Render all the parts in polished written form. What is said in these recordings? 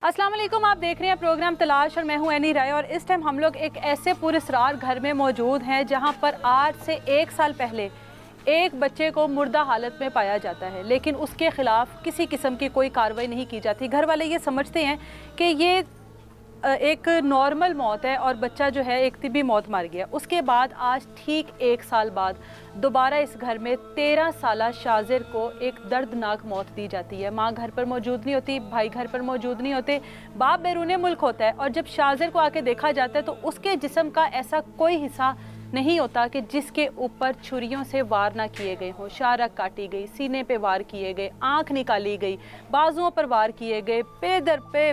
अस्सलाम वालेकुम, आप देख रहे हैं प्रोग्राम तलाश और मैं हूं एनी राय। और इस टाइम हम लोग एक ऐसे पुरस्रार घर में मौजूद हैं जहां पर आज से 1 साल पहले एक बच्चे को मुर्दा हालत में पाया जाता है, लेकिन उसके ख़िलाफ़ किसी किस्म की कोई कार्रवाई नहीं की जाती। घर वाले ये समझते हैं कि ये एक नॉर्मल मौत है और बच्चा जो है एक तिबी मौत मर गया। उसके बाद आज ठीक 1 साल बाद दोबारा इस घर में 13 साला शाजिर को एक दर्दनाक मौत दी जाती है। माँ घर पर मौजूद नहीं होती, भाई घर पर मौजूद नहीं होते, बाप बैरूने मुल्क होता है और जब शाजिर को आके देखा जाता है तो उसके जिस्म का ऐसा कोई हिस्सा नहीं होता कि जिसके ऊपर छुरियों से वार ना किए गए हों। शारक काटी गई, सीने पे वार किए गए, आंख निकाली गई, बाजुओं पर वार किए गए, पे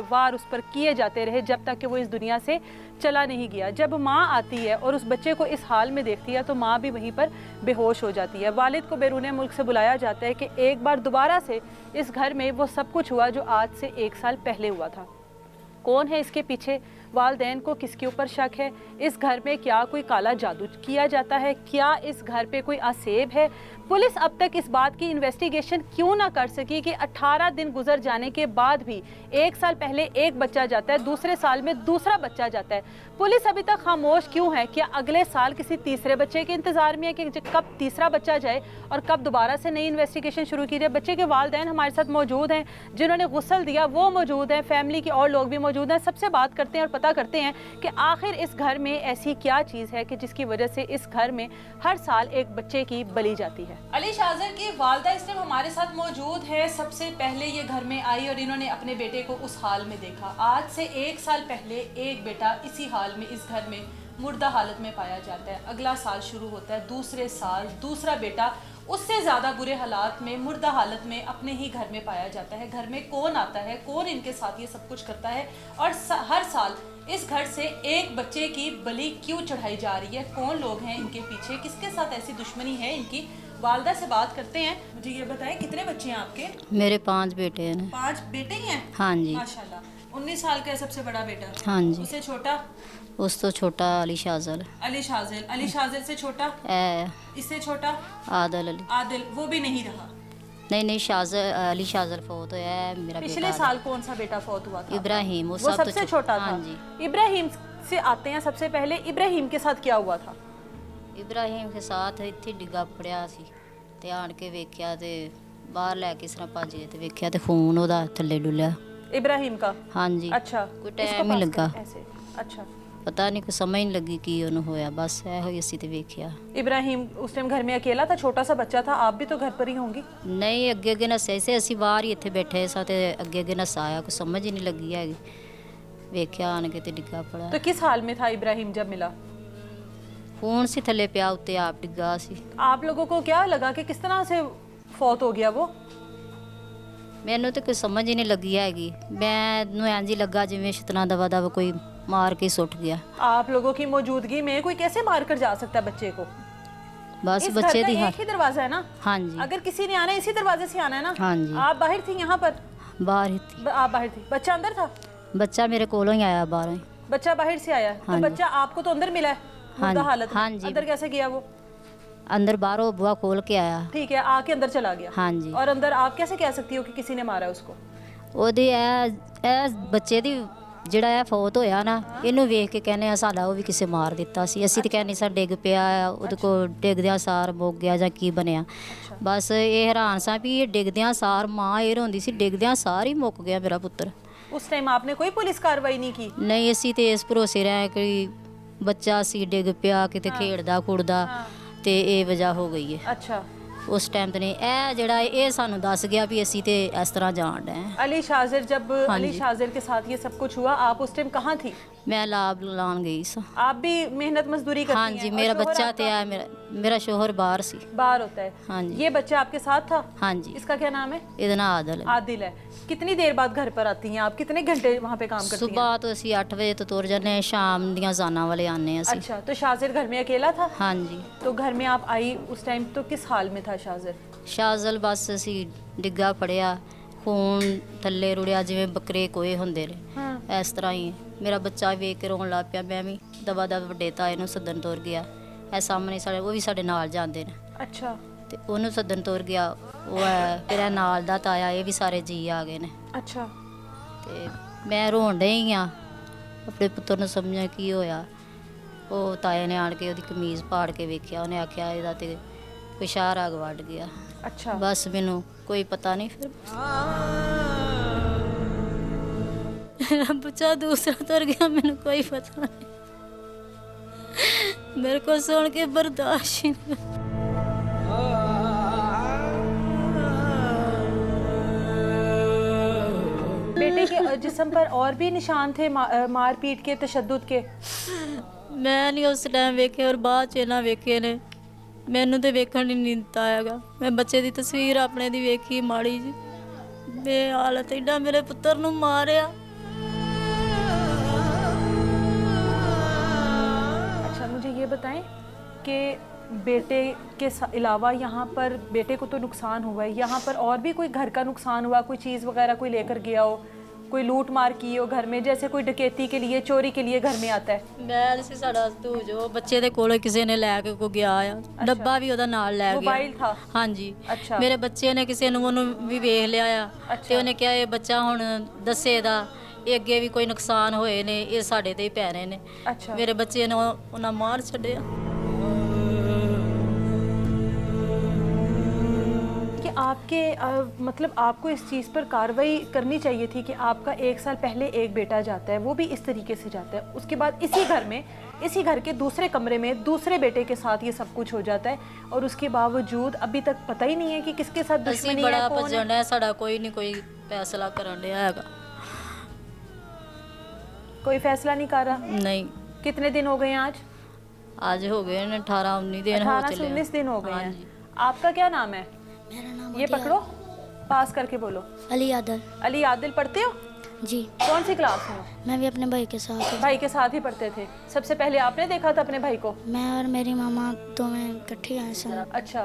वार उस पर किए जाते रहे जब तक कि वो इस दुनिया से चला नहीं गया। जब माँ आती है और उस बच्चे को इस हाल में देखती है तो माँ भी वहीं पर बेहोश हो जाती है। वालिद को बैरून मुल्क से बुलाया जाता है कि एक बार दोबारा से इस घर में वो सब कुछ हुआ जो आज से 1 साल पहले हुआ था। कौन है इसके पीछे? वालिदैन को किसके ऊपर शक है? इस घर में क्या कोई काला जादू किया जाता है? क्या इस घर पे कोई आसेब है? पुलिस अब तक इस बात की इन्वेस्टिगेशन क्यों ना कर सकी कि 18 दिन गुजर जाने के बाद भी 1 साल पहले एक बच्चा जाता है, दूसरे साल में दूसरा बच्चा जाता है, पुलिस अभी तक खामोश क्यों है? क्या अगले साल किसी तीसरे बच्चे के इंतजार में है कि कब तीसरा बच्चा जाए और कब दोबारा से नई इन्वेस्टिगेशन शुरू की जाए? बच्चे के वालिदैन हमारे साथ मौजूद हैं, जिन्होंने गुस्ल दिया वो मौजूद हैं, फैमिली के और लोग भी मौजूद हैं। सबसे बात करते हैं और पता करते हैं कि आखिर इस घर में ऐसी क्या चीज़ है कि जिसकी वजह से इस घर में हर साल एक बच्चे की बलि जाती है। अली शाजिर की वालदा इस टाइम हमारे साथ मौजूद है। सबसे पहले ये घर में आई और इन्होंने अपने बेटे को उस हाल में देखा। आज से 1 साल पहले एक बेटा इसी हाल में इस घर में मुर्दा हालत में पाया जाता है। अगला साल शुरू होता है, दूसरे साल दूसरा बेटा उससे ज़्यादा बुरे हालात में मुर्दा हालत में अपने ही घर में पाया जाता है। घर में कौन आता है, कौन इनके साथ ये सब कुछ करता है और हर साल इस घर से एक बच्चे की बलि क्यों चढ़ाई जा रही है? कौन लोग हैं इनके पीछे, किसके साथ ऐसी दुश्मनी है इनकी? वालदा से बात करते हैं। मुझे ये बताएं, कितने बच्चे हैं आपके? मेरे 5 बेटे हैं। 5 बेटे ही हैं? हाँ जी। माशाल्लाह। 19 साल का है सबसे बड़ा बेटा? हाँ जी। उससे छोटा? उस तो छोटा अली शाजिर। अली शाजिर से छोटा? इससे छोटा? आदिल अली। आदिल, वो भी नहीं रहा? नहीं शाजिर, अली शाजिर फौत हुआ है मेरा। पिछले साल कौन सा बेटा फौत हुआ था? इब्राहिम। वो सबसे छोटा था? हाँ जी। इब्राहिम से आते हैं। सबसे पहले इब्राहिम के साथ क्या हुआ था? इब्राहिम के साथ इत्थे डिग्गा पड़िया सी ते आन के वेख्या ते बाहर लैके इस तरह भज गए ते वेख्या ते खून ओदा थल्ले डुलिया। इब्राहिम का? हाँ जी। अच्छा, कोई टाइम ही लगा। ऐसे? अच्छा, पता नहीं, कोई समझ नहीं लगी कि उन्हों होया, बस ऐ होई असी ते वेख्या। इब्राहिम उस टाइम घर में अकेला था? छोटा सा बच्चा था? आप भी तो घर पर ही होंगी? नहीं, अगे अगे नस्या से असी बाहर ही इत्थे बैठे सा ते अगे अगे नस्सा आया, कोई समझ ही नहीं लगी हैगी। वेख्या आन के ते डिग्गा पड़ा। तो किस हाल में था इब्राहिम जब मिला? खून सी थले पिया, उत्ते आप डिग्गा सी। आप लोगों को क्या लगा कि किस तरह से फौत हो गया वो? मैनू तो कोई समझ ही नहीं लगी हैगी। मैनू इंज ही लगा जिवें शतना दवा दवा कोई मार के सुट गया। आप लोगों की मौजूदगी में कोई कैसे मार कर जा सकता है बच्चे को? बस इस बच्चे घर दी का एक ही दरवाजा है ना? हाँ जी। अगर किसी ने आना है इसी दरवाजे से आना है ना? हाँ जी। आप बाहर थी यहाँ पर? बाहर ही थी। आप बाहर थी, बच्चा अंदर था? बच्चा मेरे कोलों ही आया बाहर ही। बच्चा बाहर से आया? हाँ तो जी। बच्चा आपको तो अंदर मिला है मुर्दा हालत में? हाँ जी। अंदर कैसे गया वो? अंदर बाहरों बुआ खोल के आया। ठीक है, आके अंदर चला गया? हाँ जी। और अंदर आप कैसे कह सकती हो कि किसी ने मारा उसको? ਉਹਦੀ ਇਹ ਬੱਚੇ ਦੀ ਜਿਹੜਾ ਇਹ ਫੌਤ ਹੋਇਆ ਨਾ, ਇਹਨੂੰ ਵੇਖ ਕੇ ਕਹਿੰਦੇ ਆ ਸਾਡਾ ਉਹ ਵੀ ਕਿਸੇ ਮਾਰ ਦਿੱਤਾ ਸੀ। ਅਸੀਂ ਤਾਂ ਕਹਿੰਦੇ ਸਾ ਡਿੱਗ ਪਿਆ, ਉਹਦੇ ਕੋਲ ਡਿੱਗਦਿਆਂ ਸਾਰ ਮੁੱਕ ਗਿਆ ਜਾਂ ਕੀ ਬਣਿਆ। ਬਸ ਇਹ ਹੈਰਾਨ ਸਾਂ ਵੀ ਇਹ ਡਿੱਗਦਿਆਂ ਸਾਰ ਮਾਂ ਇਹ ਰੋਂਦੀ ਸੀ, ਡਿੱਗਦਿਆਂ ਸਾਰ ਹੀ ਮੁੱਕ ਗਿਆ ਮੇਰਾ ਪੁੱਤਰ। उस टाइम आपने कोई पुलिस कार्रवाई नहीं की? ਨਹੀਂ, ਅਸੀਂ ਤੇ ਇਸ ਭਰੋਸੇ ਰਹੇ ਕਿ ਬੱਚਾ ਸੀ ਡਿੱਗ ਪਿਆ ਕਿਤੇ ਖੇਡਦਾ ਕੁੜਦਾ ਤੇ ਇਹ ਵਜ੍ਹਾ ਹੋ ਗਈ ਹੈ। अच्छा, उस टाइम तो नहीं, ਇਹ ਜਿਹੜਾ ਇਹ ਸਾਨੂੰ ਦੱਸ ਗਿਆ ਵੀ ਅਸੀਂ ਤੇ ਇਸ ਤਰ੍ਹਾਂ ਜਾਣ ਡਏ। अली शाजिर, जब हाँ अली जी। शाजिर के साथ ये सब कुछ हुआ आप उस टाइम कहाँ थी? ਮੈਂ ਲਾਭ ਲਾਉਣ ਗਈ ਸਾਂ। आप भी मेहनत मजदूरी करती हाँ हैं? जी। और मेरा शोहर बच्चा आपका तो है, मेरा शोहर बाहर सी। बाहर होता है? हाँ जी। ये बच्चा आपके साथ था? हाँ जी। इसका क्या नाम है? ਇਹਦਾ ਨਾਂ ਆਦਲ ਹੈ। आदिल है। कितनी देर बाद घर पर आती हैं आप? कितने घंटे वहाँ पे काम करती हैं? ਸੁਬਾਹ ਤੋਂ ਅਸੀਂ 8 ਵਜੇ ਤੋਂ ਤੁਰ ਜਾਂਦੇ ਹਾਂ, ਸ਼ਾਮ ਦੀਆਂ ਜ਼ਾਨਾਂ ਵਾਲੇ ਆਨੇ ਅਸੀਂ। अच्छा, तो शाजिर घर में अकेला था? हाँ जी। तो घर में आप आई उस टाइम तो किस हाल में था शाजिर? ਸ਼ਾਜ਼ਲ ਬਸ ਅਸੀਂ ਡਿੱਗਾ ਫੜਿਆ, ਖੂਨ ਥੱਲੇ ਰੁੜਿਆ ਜਿਵੇਂ ਬੱਕਰੇ ਕੋਏ ਹੁੰਦੇ ਨੇ, हाँ। ਇਸ ਤਰ੍ਹਾਂ ਹੀ। ਮੇਰਾ ਬੱਚਾ ਵੇਖ ਕੇ ਰੋਣ ਲੱਗ ਪਿਆ। ਮੈਂ ਵੀ ਦਵਾ ਦਵਾ ਵੱਡੇ ਤਾਏ ਨੂੰ ਸੱਦਣ ਤੁਰ ਗਿਆ। ਇਹ ਸਾਹਮਣੇ ਸਾਡੇ, ਉਹ ਵੀ ਸਾਡੇ ਨਾਲ ਜਾਂਦੇ ਨੇ अच्छा, ਤੇ ਉਹਨੂੰ ਸੱਦਣ ਤੁਰ ਗਿਆ। ਉਹ ਹੈ ਫਿਰ ਇਹ ਨਾਲ ਦਾ ਤਾਇਆ, ਇਹ ਵੀ ਸਾਰੇ ਜੀ ਆ ਗਏ ਨੇ। अच्छा। ਤੇ ਮੈਂ ਰੋਣ ਡਈ ਆ, ਆਪਣੇ ਪੁੱਤਰ ਨੂੰ ਸਮਝਿਆ ਕੀ ਹੋਇਆ। ਉਹ ਤਾਏ ਨੇ ਆਣ ਕੇ ਉਹਦੀ ਕਮੀਜ਼ ਪਾੜ ਕੇ ਵੇਖਿਆ, ਉਹਨੇ ਆਖਿਆ ਇਹਦਾ ਤੇ ਕੋਈ ਸ਼ਾਹਰਾਗ ਵੱਢ ਗਿਆ। अच्छा ਬਸ ਮੈਨੂੰ ਕੋਈ ਪਤਾ ਨਹੀਂ, ਫਿਰ ਮੇਰਾ ਬੱਚਾ ਦੂਸਰਾ ਤੁਰ ਗਿਆ, ਮੈਨੂੰ ਕੋਈ ਪਤਾ ਨਹੀਂ। ਮੇਰੇ को सुन के बर्दाश्त ही नहीं। बेटे के जिस्म पर और भी निशान थे मार पीट के, तशद्दुद के? ਮੈਂ ਨਹੀਂ ਉਸ ਟਾਈਮ ਵੇਖੇ ਔਰ ਬਾਅਦ ਚ ਇਹਨਾਂ ਵੇਖੇ ਨੇ। ਮੈਨੂੰ ਤੇ ਵੇਖਣ ਹੀ ਨਹੀਂ ਦਿੱਤਾ ਹੈਗਾ। ਮੈਂ ਬੱਚੇ ਦੀ ਤਸਵੀਰ ਆਪਣੇ ਦੀ ਵੇਖੀ ਮਾੜੀ ਜੀ, ਬੇਹਾਲਤ ਏਡਾ ਮੇਰੇ ਪੁੱਤਰ ਨੂੰ ਮਾਰਿਆ। अच्छा मुझे ये बताएं कि बेटे के अलावा यहाँ पर बेटे को तो नुकसान हुआ है, यहाँ पर और भी कोई घर का नुकसान हुआ, कोई चीज़ वगैरह कोई लेकर गया हो, कोई लूट मार की हो घर में, जैसे कोई डकैती के लिए, चोरी के लिए घर में आता है? ਮੈਂ ਸੀ ਸਾਡਾ ਤੂੰ ਜੋ ਬੱਚੇ ਦੇ ਕੋਲੋਂ ਕਿਸੇ ਨੇ ਲੈ ਕੇ ਕੋ ਗਿਆ ਆ, ਡੱਬਾ ਵੀ ਉਹਦਾ ਨਾਲ ਲੈ ਗਿਆ। मोबाइल था? ਹਾਂਜੀ। अच्छा ਮੇਰੇ ਬੱਚੇ ਨੇ ਕਿਸੇ ਨੂੰ ਉਹਨੂੰ ਵੀ ਵੇਖ ਲਿਆ ਆ, ਅੱਛਾ। ਤੇ ਉਹਨੇ ਕਿਹਾ ਇਹ ਬੱਚਾ ਹੁਣ ਦੱਸੇਦਾ, ਇਹ ਅੱਗੇ ਵੀ ਕੋਈ ਨੁਕਸਾਨ ਹੋਏ ਨੇ, ਇਹ ਸਾਡੇ ਤੇ ਹੀ ਪੈਣੇ ਨੇ। अच्छा ਮੇਰੇ ਬੱਚੇ ਨੂੰ ਉਹਨਾਂ ਮਾਰ ਛੱਡਿਆ। कि आपके मतलब आपको इस चीज़ पर कार्रवाई करनी चाहिए थी कि आपका 1 साल पहले एक बेटा जाता है, वो भी इस तरीके से जाता है, उसके बाद इसी घर में, इसी घर के दूसरे कमरे में दूसरे बेटे के साथ ये सब कुछ हो जाता है, और उसके बावजूद अभी तक पता ही नहीं है कि किसके साथ ਅਸੀਂ दुश्मनी है, ਬੜਾ कौन है। ਭੱਜਣ ਡਿਆ, ਸਾਡਾ ਕੋਈ ਨਹੀਂ ਕੋਈ ਫੈਸਲਾ ਕਰਨ ਡਿਆ ਹੈਗਾ। कोई फैसला नहीं कर रहा? ਨਹੀਂ, कितने दिन हो गए हैं आज? ਅੱਜ ਹੋ ਗਏ ਨੇ 18-19 ਦਿਨ ਹੋ 18 से ਚਲੇ। 19 दिन हो गए हाँ हैं। जी। आपका क्या नाम है? मेरा नाम ये पकड़ो, पास करके बोलो। अली आदल। अली आदिल पढ़ते हो? जी, कौन सी क्लास में? मैं भी अपने भाई के साथ हूँ। भाई के साथ ही पढ़ते थे? सबसे पहले आपने देखा था अपने भाई को? मैं और मेरी मामा दोवें इकट्ठे आए सन। अच्छा,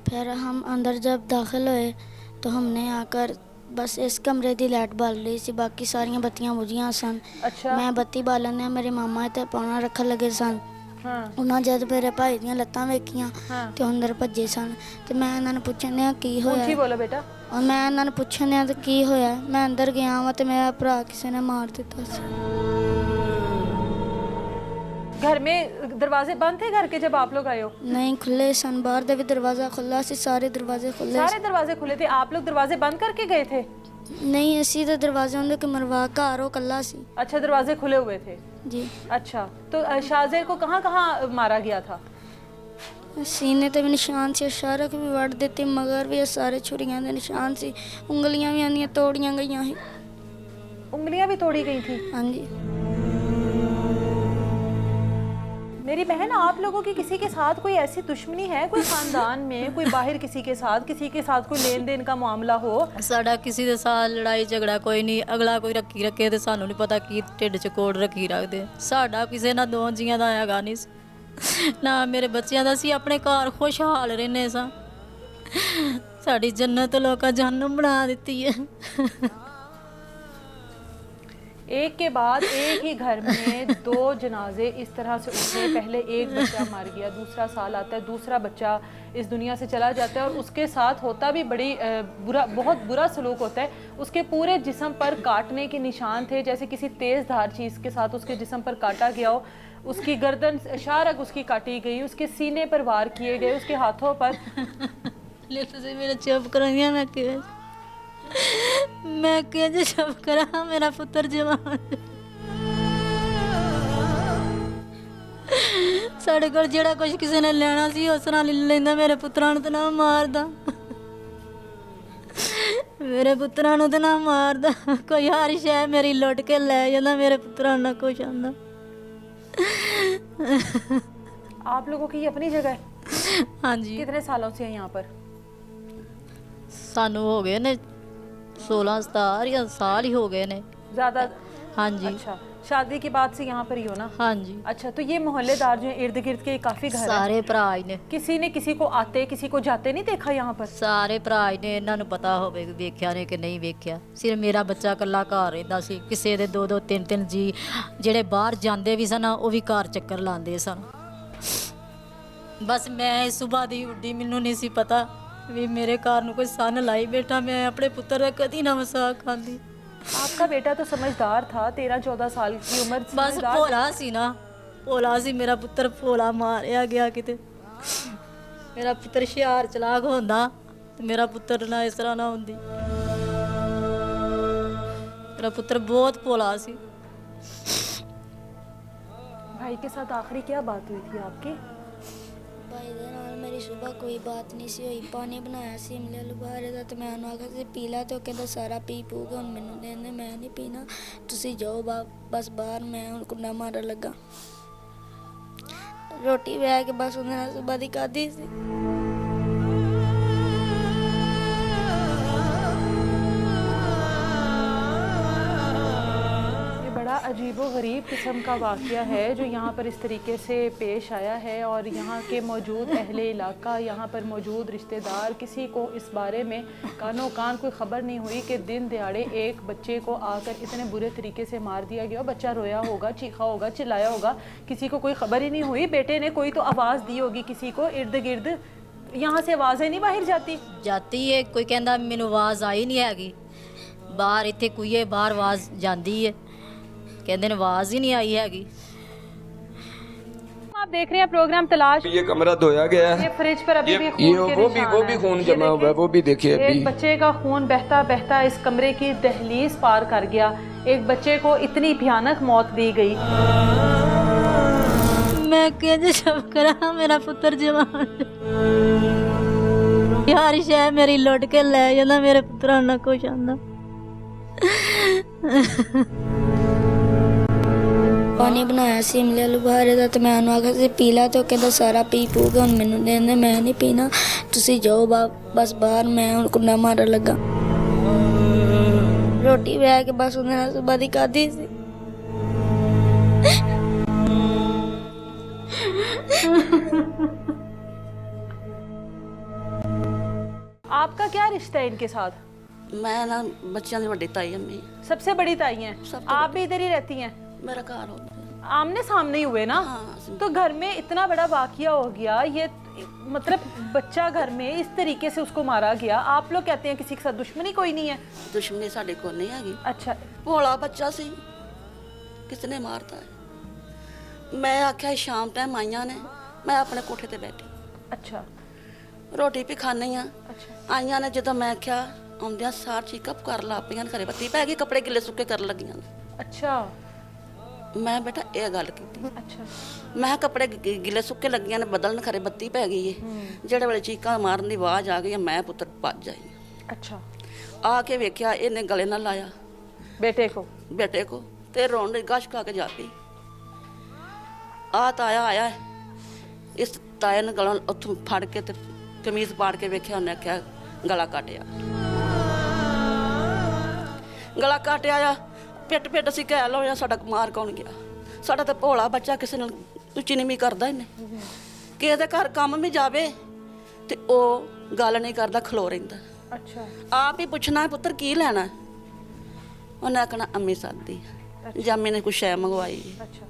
फिर हम अंदर जब दाखिल हुए तो हमने आकर बस इस कमरे की लाइट बाल रही सी, बाकी सारियां बत्तियां बुझियां सन। अच्छा मैं बत्ती बालन ने मेरे मामा ते पाना रखन लगे सन। हाँ ਉਹਨਾਂ ਜਦ ਮੇਰੇ ਭਾਈ ਦੀਆਂ ਲੱਤਾਂ ਵੇਖੀਆਂ हाँ ਤੇ ਉਹ ਅੰਦਰ ਭੱਜੇ ਸਨ, ਤੇ ਮੈਂ ਇਹਨਾਂ ਨੂੰ ਪੁੱਛਣ ਡਿਆ ਕੀ ऊंची ਹੋਇਆ, बोलो बेटा। ਔਰ ਮੈਂ ਇਹਨਾਂ ਨੂੰ ਪੁੱਛਣ ਡਿਆ ਤੇ ਕੀ ਹੋਇਆ। ਮੈਂ ਅੰਦਰ ਗਿਆ ਵਾਂ ਤੇ ਮੇਰਾ ਭਰਾ ਕਿਸੇ ਨੇ ਮਾਰ ਦਿੱਤਾ ਸੀ। घर में दरवाजे बंद थे घर के जब आप लोग आए हो? ਨਹੀਂ ਖੁੱਲੇ ਸਨ, ਬਾਹਰ ਦਾ ਵੀ ਦਰਵਾਜ਼ਾ ਖੁੱਲਾ ਸੀ, ਸਾਰੇ ਦਰਵਾਜ਼ੇ ਖੁੱਲੇ सारे दरवाजे खुले थे? आप लोग दरवाजे बंद करके गए थे? ਨਹੀਂ ਅਸੀਂ ਤਾਂ ਦਰਵਾਜ਼ੇ ਉਹਦੇ ਕਿ ਮਰਵਾ ਘਰ ਉਹ ਕੱਲਾ ਸੀ। अच्छा, दरवाजे खुले हुए थे। ਜੀ, अच्छा, तो शाहजेर को कहाँ कहाँ मारा गया था? ਸੀਨੇ ਤੇ ਵੀ ਨਿਸ਼ਾਨ ਸੀ, ਸ਼ਾਰਕ ਵੀ ਵੱਢ ਦਿੱਤੀ, ਮਗਰ ਵੀ ਇਹ ਸਾਰੇ ਛੁਰੀਆਂ ਦੇ ਨਿਸ਼ਾਨ ਸੀ, ਉਂਗਲੀਆਂ ਵੀ ਆਂਦੀਆਂ ਤੋੜੀਆਂ ਗਈਆਂ ਸੀ। उंगलियां भी तोड़ी गई थी? ਹਾਂਜੀ। मेरी बहन, आप लोगों की किसी के साथ कोई ऐसी दुश्मनी है, कोई खानदान में, कोई बाहर किसी के साथ कोई लेन देन का मामला हो? ਸਾਡਾ ਕਿਸੇ ਦੇ ਸਾथ ਲੜਾਈ ਝਗੜਾ ਕੋਈ ਨਹੀਂ। ਅਗਲਾ ਕੋਈ ਰੱਖੀ ਰੱਖੇ ਤੇ ਸਾਨੂੰ ਨਹੀਂ ਪਤਾ ਕੀ ਢਿੱਡ 'ਚ ਕੋੜ ਰੱਖੀ ਰੱਖਦੇ। ਸਾਡਾ ਕਿਸੇ ਨਾਲ ਦੋ ਜੀਆਂ ਦਾ ਹੈਗਾ ਨਹੀਂ ਸੀ, ਨਾ ਮੇਰੇ ਬੱਚਿਆਂ ਦਾ। ਸੀ ਆਪਣੇ ਘਰ ਖੁਸ਼ਹਾਲ ਰਹਿੰਦੇ ਸਾਂ। ਸਾਡੀ ਜੰਨਤ ਲੋਕਾਂ ਜਹੰਨਮ ਬਣਾ ਦਿੱਤੀ ਹੈ। एक के बाद एक ही घर में 2 जनाजे इस तरह से उठे। पहले एक बच्चा मर गया, दूसरा साल आता है, दूसरा बच्चा इस दुनिया से चला जाता है, और उसके साथ होता भी बहुत बुरा सलूक होता है। उसके पूरे जिस्म पर काटने के निशान थे, जैसे किसी तेज़ धार चीज़ के साथ उसके जिस्म पर काटा गया हो। उसकी गर्दन शारक उसकी काटी गई, उसके सीने पर वार किए गए, उसके हाथों पर। ले तुझे मेरा चुप कराइया मैं कि जे चुप करा, मेरा पुत्र जवान। ਸਾਡੇ ਕੋਲ ਜਿਹੜਾ ਕੁਝ ਕਿਸੇ ਨੇ ਲੈਣਾ ਸੀ ਉਸ ਨਾਲ ਲੈ ਲੈਂਦਾ। ਮੇਰੇ ਪੁੱਤਰਾਂ ਨੂੰ ਤਾਂ ਨਾ ਮਾਰਦਾ, ਮੇਰੇ ਪੁੱਤਰਾਂ ਨੂੰ ਤਾਂ ਨਾ ਮਾਰਦਾ। ਕੋਈ ਹਰ ਸ਼ੈ ਮੇਰੀ ਲੁੱਟ ਕੇ ਲੈ ਜਾਂਦਾ, ਮੇਰੇ ਪੁੱਤਰਾਂ ਨੂੰ ਨਾ ਕੁਛ ਆਉਂਦਾ। आप लोगों की ये अपनी जगह है? ਹਾਂਜੀ, कितने सालों से है यहाँ पर? ਸਾਨੂੰ ਹੋ ਗਏ ਨੇ 16-17 ਜਾਂ ਸਾਲ ਹੀ ਹੋ ਗਏ ਨੇ। ज़्यादा? ਹਾਂਜੀ अच्छा, शादी के बाद से यहाँ पर ही हो ना? ਹਾਂਜੀ, अच्छा, तो ये मोहल्लेदार जो है इर्द गिर्द के काफ़ी घर है, ਸਾਰੇ ਭਰਾ ਹੀ ਨੇ, किसी ने किसी को आते किसी को जाते नहीं देखा यहाँ पर? ਸਾਰੇ ਭਰਾ ਹੀ ਨੇ। ਇਹਨਾਂ ਨੂੰ ਪਤਾ ਹੋਵੇ ਕਿ ਵੇਖਿਆ ਨੇ ਕਿ ਨਹੀਂ ਵੇਖਿਆ। ਸਿਰ ਮੇਰਾ ਬੱਚਾ ਇਕੱਲਾ ਘਰ ਰਹਿੰਦਾ ਸੀ। ਕਿਸੇ ਦੇ 2-2 3-3 ਜੀ ਜਿਹੜੇ ਬਾਹਰ ਜਾਂਦੇ ਵੀ ਸਨ ਉਹ ਵੀ ਘਰ ਚੱਕਰ ਲਾਉਂਦੇ ਸਨ। ਬਸ ਮੈਂ ਸੁਬਾਹ ਦੀ ਉੱਡੀ, ਮੈਨੂੰ ਨਹੀਂ ਸੀ ਪਤਾ ਵੀ ਮੇਰੇ ਘਰ ਨੂੰ ਕੋਈ ਸੰਨ ਲਾਈ ਬੈਠਾ। ਮੈਂ ਆਪਣੇ ਪੁੱਤਰ ਦਾ ਕਦੀ ਨਾ ਵਸਾ ਖਾਂਦੀ। आपका बेटा तो समझदार था, 13-14 साल की उम्र, ਬਸ समझदार। ਭੋਲਾ ਸੀ ਨਾ, ਭੋਲਾ ਸੀ ਮੇਰਾ ਪੁੱਤਰ, ਭੋਲਾ ਮਾਰਿਆ ਗਿਆ ਕਿਤੇ। ਮੇਰਾ ਪੁੱਤਰ ਹੁਸ਼ਿਆਰ ਚਲਾਕ ਹੁੰਦਾ ਤੇ ਮੇਰਾ ਪੁੱਤਰ ਨਾ ਇਸ ਤਰ੍ਹਾਂ ਨਾ ਹੁੰਦੀ। ਮੇਰਾ ਪੁੱਤਰ ਬਹੁਤ ਭੋਲਾ ਸੀ। भाई के साथ आखिरी क्या बात हुई थी आपकी? ਭਾਈ ਦੇ ਨਾਲ ਮੇਰੀ ਸਵੇਰ ਕੋਈ ਬਾਤ ਨਹੀਂ ਸੀ ਹੋਈ। ਪਾਣੀ ਬਣਾਇਆ ਸੀ ਇਮਲੀ ਆਲੂ ਬੁਖਾਰੇ ਦਾ ਤੇ ਮੈਂ ਉਹਨੂੰ ਆਖਿਆ ਸੀ ਪੀ ਲਾ, ਤੇ ਉਹ ਕਹਿੰਦਾ ਸਾਰਾ ਪੀ ਪੂਗਾ, ਹੁਣ ਮੈਨੂੰ ਦੇ ਦੇ, ਮੈਂ ਨਹੀਂ ਪੀਣਾ, ਤੁਸੀਂ ਜਾਓ ਬਸ ਬਾਹਰ, ਮੈਂ ਹੁਣ ਕੁੰਡਾ ਮਾਰਨ ਲੱਗਾ। ਰੋਟੀ ਵਿਆਹ ਕੇ ਬਸ ਉਹਨੇ ਨਾਲ ਸਵੇਰ ਦੀ ਖਾਧੀ ਸੀ। बड़ा अजीबो-गरीब किस्म का वाक़या है जो यहाँ पर इस तरीके से पेश आया है, और यहाँ के मौजूद अहले इलाका, यहाँ पर मौजूद रिश्तेदार, किसी को इस बारे में कानो कान कोई ख़बर नहीं हुई कि दिन दिहाड़े एक बच्चे को आकर इतने बुरे तरीके से मार दिया गया। बच्चा रोया होगा, चीखा होगा, चिल्लाया होगा, किसी को कोई ख़बर ही नहीं हुई। बेटे ने कोई तो आवाज़ दी होगी किसी को, इर्द गिर्द यहाँ से आवाज़ें नहीं बाहर जाती। ਜਾਤੀ ਹੈ, ਕੋਈ ਕਹਿੰਦਾ ਮੈਨੂੰ ਆਵਾਜ਼ ਆਈ ਨਹੀਂ ਹੈਗੀ, ਬਾਹਰ ਇੱਥੇ ਕੂਏ ਬਾਹਰ ਆਵਾਜ਼ ਜਾਂਦੀ ਹੈ, कहते ने आवाज ही नहीं आई हैगी। आप देख रहे हैं प्रोग्राम तलाश। ये कमरा धोया गया है, ये फ्रिज पर अभी भी खून ये के वो निशान भी हैं। खून ये जमा हुआ है, देखिए, वो भी देखिए एक अभी। बच्चे का खून बहता बहता इस कमरे की दहलीज पार कर गया। एक बच्चे को इतनी भयानक मौत दी गई। मैं कहते सब करा मेरा पुत्र जवान यार शह मेरी लुट के ले जांदा, मेरे पुत्रा ना कुछ आंदा। ਪਾਣੀ ਬਣਾਇਆ ਸੀ ਇਮਲੀ ਆਲੂ ਬੁਖਾਰੇ ਦਾ ਤੇ ਮੈਂ ਉਹਨੂੰ ਆਖਿਆ ਸੀ ਪੀ ਲਾ, ਤੇ ਉਹ ਕਹਿੰਦਾ ਸਾਰਾ ਪੀ ਪੂਗਾ, ਹੁਣ ਮੈਨੂੰ ਦੇ ਦੇ, ਮੈਂ ਨਹੀਂ ਪੀਣਾ, ਤੁਸੀਂ ਜਾਓ ਬਸ ਬਾਹਰ, ਮੈਂ ਹੁਣ ਕੁੰਡਾ ਮਾਰਨ ਲੱਗਾ। ਰੋਟੀ ਵਿਆਹ ਕੇ ਬਸ ਉਹਨੇ ਨਾਲ ਸਵੇਰ ਦੀ ਖਾਧੀ ਸੀ। आपका क्या रिश्ता है इनके साथ? मैं ना बच्चों की बड़ी ताई अम्मी, सबसे बड़ी ताई हैं सबसे आप भी इधर ही रहती हैं? मेरा घर होता है। आमने सामने ही हुए ना। हाँ। तो घर में इतना बड़ा वाकया हो गया, ये मतलब बच्चा घर में इस तरीके से उसको मारा गया। आप लोग कहते हैं किसी के साथ दुश्मनी कोई नहीं है? दुश्मनी साढ़े को नहीं हैगी। अच्छा, भोला बच्चा सी, किसने मारता है। मैं आख्या शाम टाइम आईया ने, मैं अपने कोठे ते बैठी अच्छा, रोटी भी खानी हाँ। अच्छा, आईया ने जो मैं आख्या आउंदिया सार चीकअप कर ला पियां, घरे बत्ती पै गई, कपड़े गिले सुके कर लगियां। अच्छा, मैं बेटा ये गल की, अच्छा, मैं कपड़े गिले सुके लगियां ने बदलन, खरे बत्ती पै गई है। जेड़े वेले चीका मारन की आवाज आ गई, मैं पुत्र भज जाई। अच्छा, आके वेख्या इन्हें गले ना लाया बेटे को? बेटे को, ते रोन गश खा के जा पी। आ ताया आया है, इस ताए ने गला उत्थों फड़ के ते कमीज पाड़ के वेख्या, उन्हें आख्या गला काटिया, गला काटिया आ। पिट पिट असीं कह लो साडा मार कौन गया। साडा तो भोला बच्चा किसी नाल तुच्ची निमी करदा इन्हें, किसे दे घर काम भी जावे ते ओ गल नहीं करदा, खलो रहिंदा। अच्छा, आप ही पूछना पुत्र की लेना, उन्हें आखना अम्मी सादी जां मैंने कुछ शै मंगवाई। अच्छा,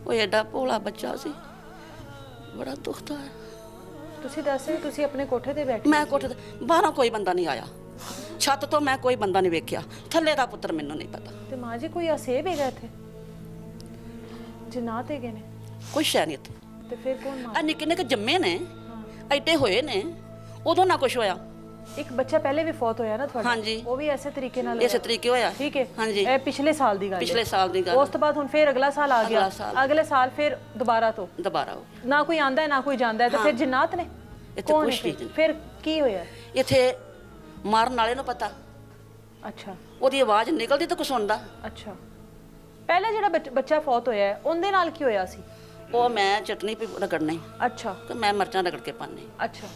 वो एडा भोला बच्चा सी, बड़ा दुखदा है। ਤੁਸੀਂ ਦੱਸ ਰਹੇ ਤੁਸੀਂ ਆਪਣੇ ਕੋਠੇ ਤੇ ਬੈਠੇ मैं कोठे ते बाहरों कोई बंदा नहीं आया, छत तो मैं कोई बंदा नहीं वेख्या, थल्ले दा पुत्र मैनू नहीं पता, ਤੇ ਮਾਂ ਜੀ ਕੋਈ ਅਸੇਬ ਹੈਗਾ ਇੱਥੇ ਜਿਨਾਤ ਹੈਗੇ ਨੇ? कोई शै नहीं इत्थे। ਤੇ ਫਿਰ ਕੌਣ ਮਾਰ? आ निक्के निक्के जम्मे ने, एडे होए ने, उदों ना कुछ होया। ਇੱਕ ਬੱਚਾ ਪਹਿਲੇ ਵੀ ਫੌਤ ਹੋਇਆ ਨਾ ਤੁਹਾਡਾ? ਹਾਂਜੀ। ਉਹ ਵੀ ਐਸੇ ਤਰੀਕੇ ਨਾਲ इस तरीके होया। ठीक है। हाँ जी। ਇਹ ਪਿਛਲੇ ਸਾਲ ਦੀ ਗੱਲ पिछले साल दी गल, ਉਸ ਤੋਂ ਬਾਅਦ ਹੁਣ ਫਿਰ ਅਗਲਾ ਸਾਲ ਆ ਗਿਆ। ਅਗਲਾ ਸਾਲ। ਅਗਲੇ ਸਾਲ ਫਿਰ ਦੁਬਾਰਾ ਤੋਂ दोबारा हो ਨਾ ਕੋਈ ਆਂਦਾ ਹੈ ਨਾ ਕੋਈ ਜਾਂਦਾ ਹੈ, ਤੇ ਫਿਰ ਜਿਨਾਤ ਨੇ ਇੱਥੇ ਕੌਣ ਕੁਛ ਹੈ ਨਹੀਂ। ਫਿਰ ਕੀ ਹੋਇਆ? इत्थे मारन वाले नूं पता, ਅੱਛਾ, ओदी आवाज निकलदी तो कुछ सुनदा। ਅੱਛਾ, ਪਹਿਲਾਂ ਜਿਹੜਾ ਬੱਚਾ ਫੌਤ ਹੋਇਆ ਹੈ ਉਹਦੇ ਨਾਲ ਕੀ ਹੋਇਆ ਸੀ? ਉਹ ਮੈਂ ਚਟਨੀ ਵੀ ਰਗੜਨੀ ਅੱਛਾ, ਤੇ ਮੈਂ ਮਿਰਚਾਂ ਰਗੜ ਕੇ ਪਾਣੀ, ਅੱਛਾ,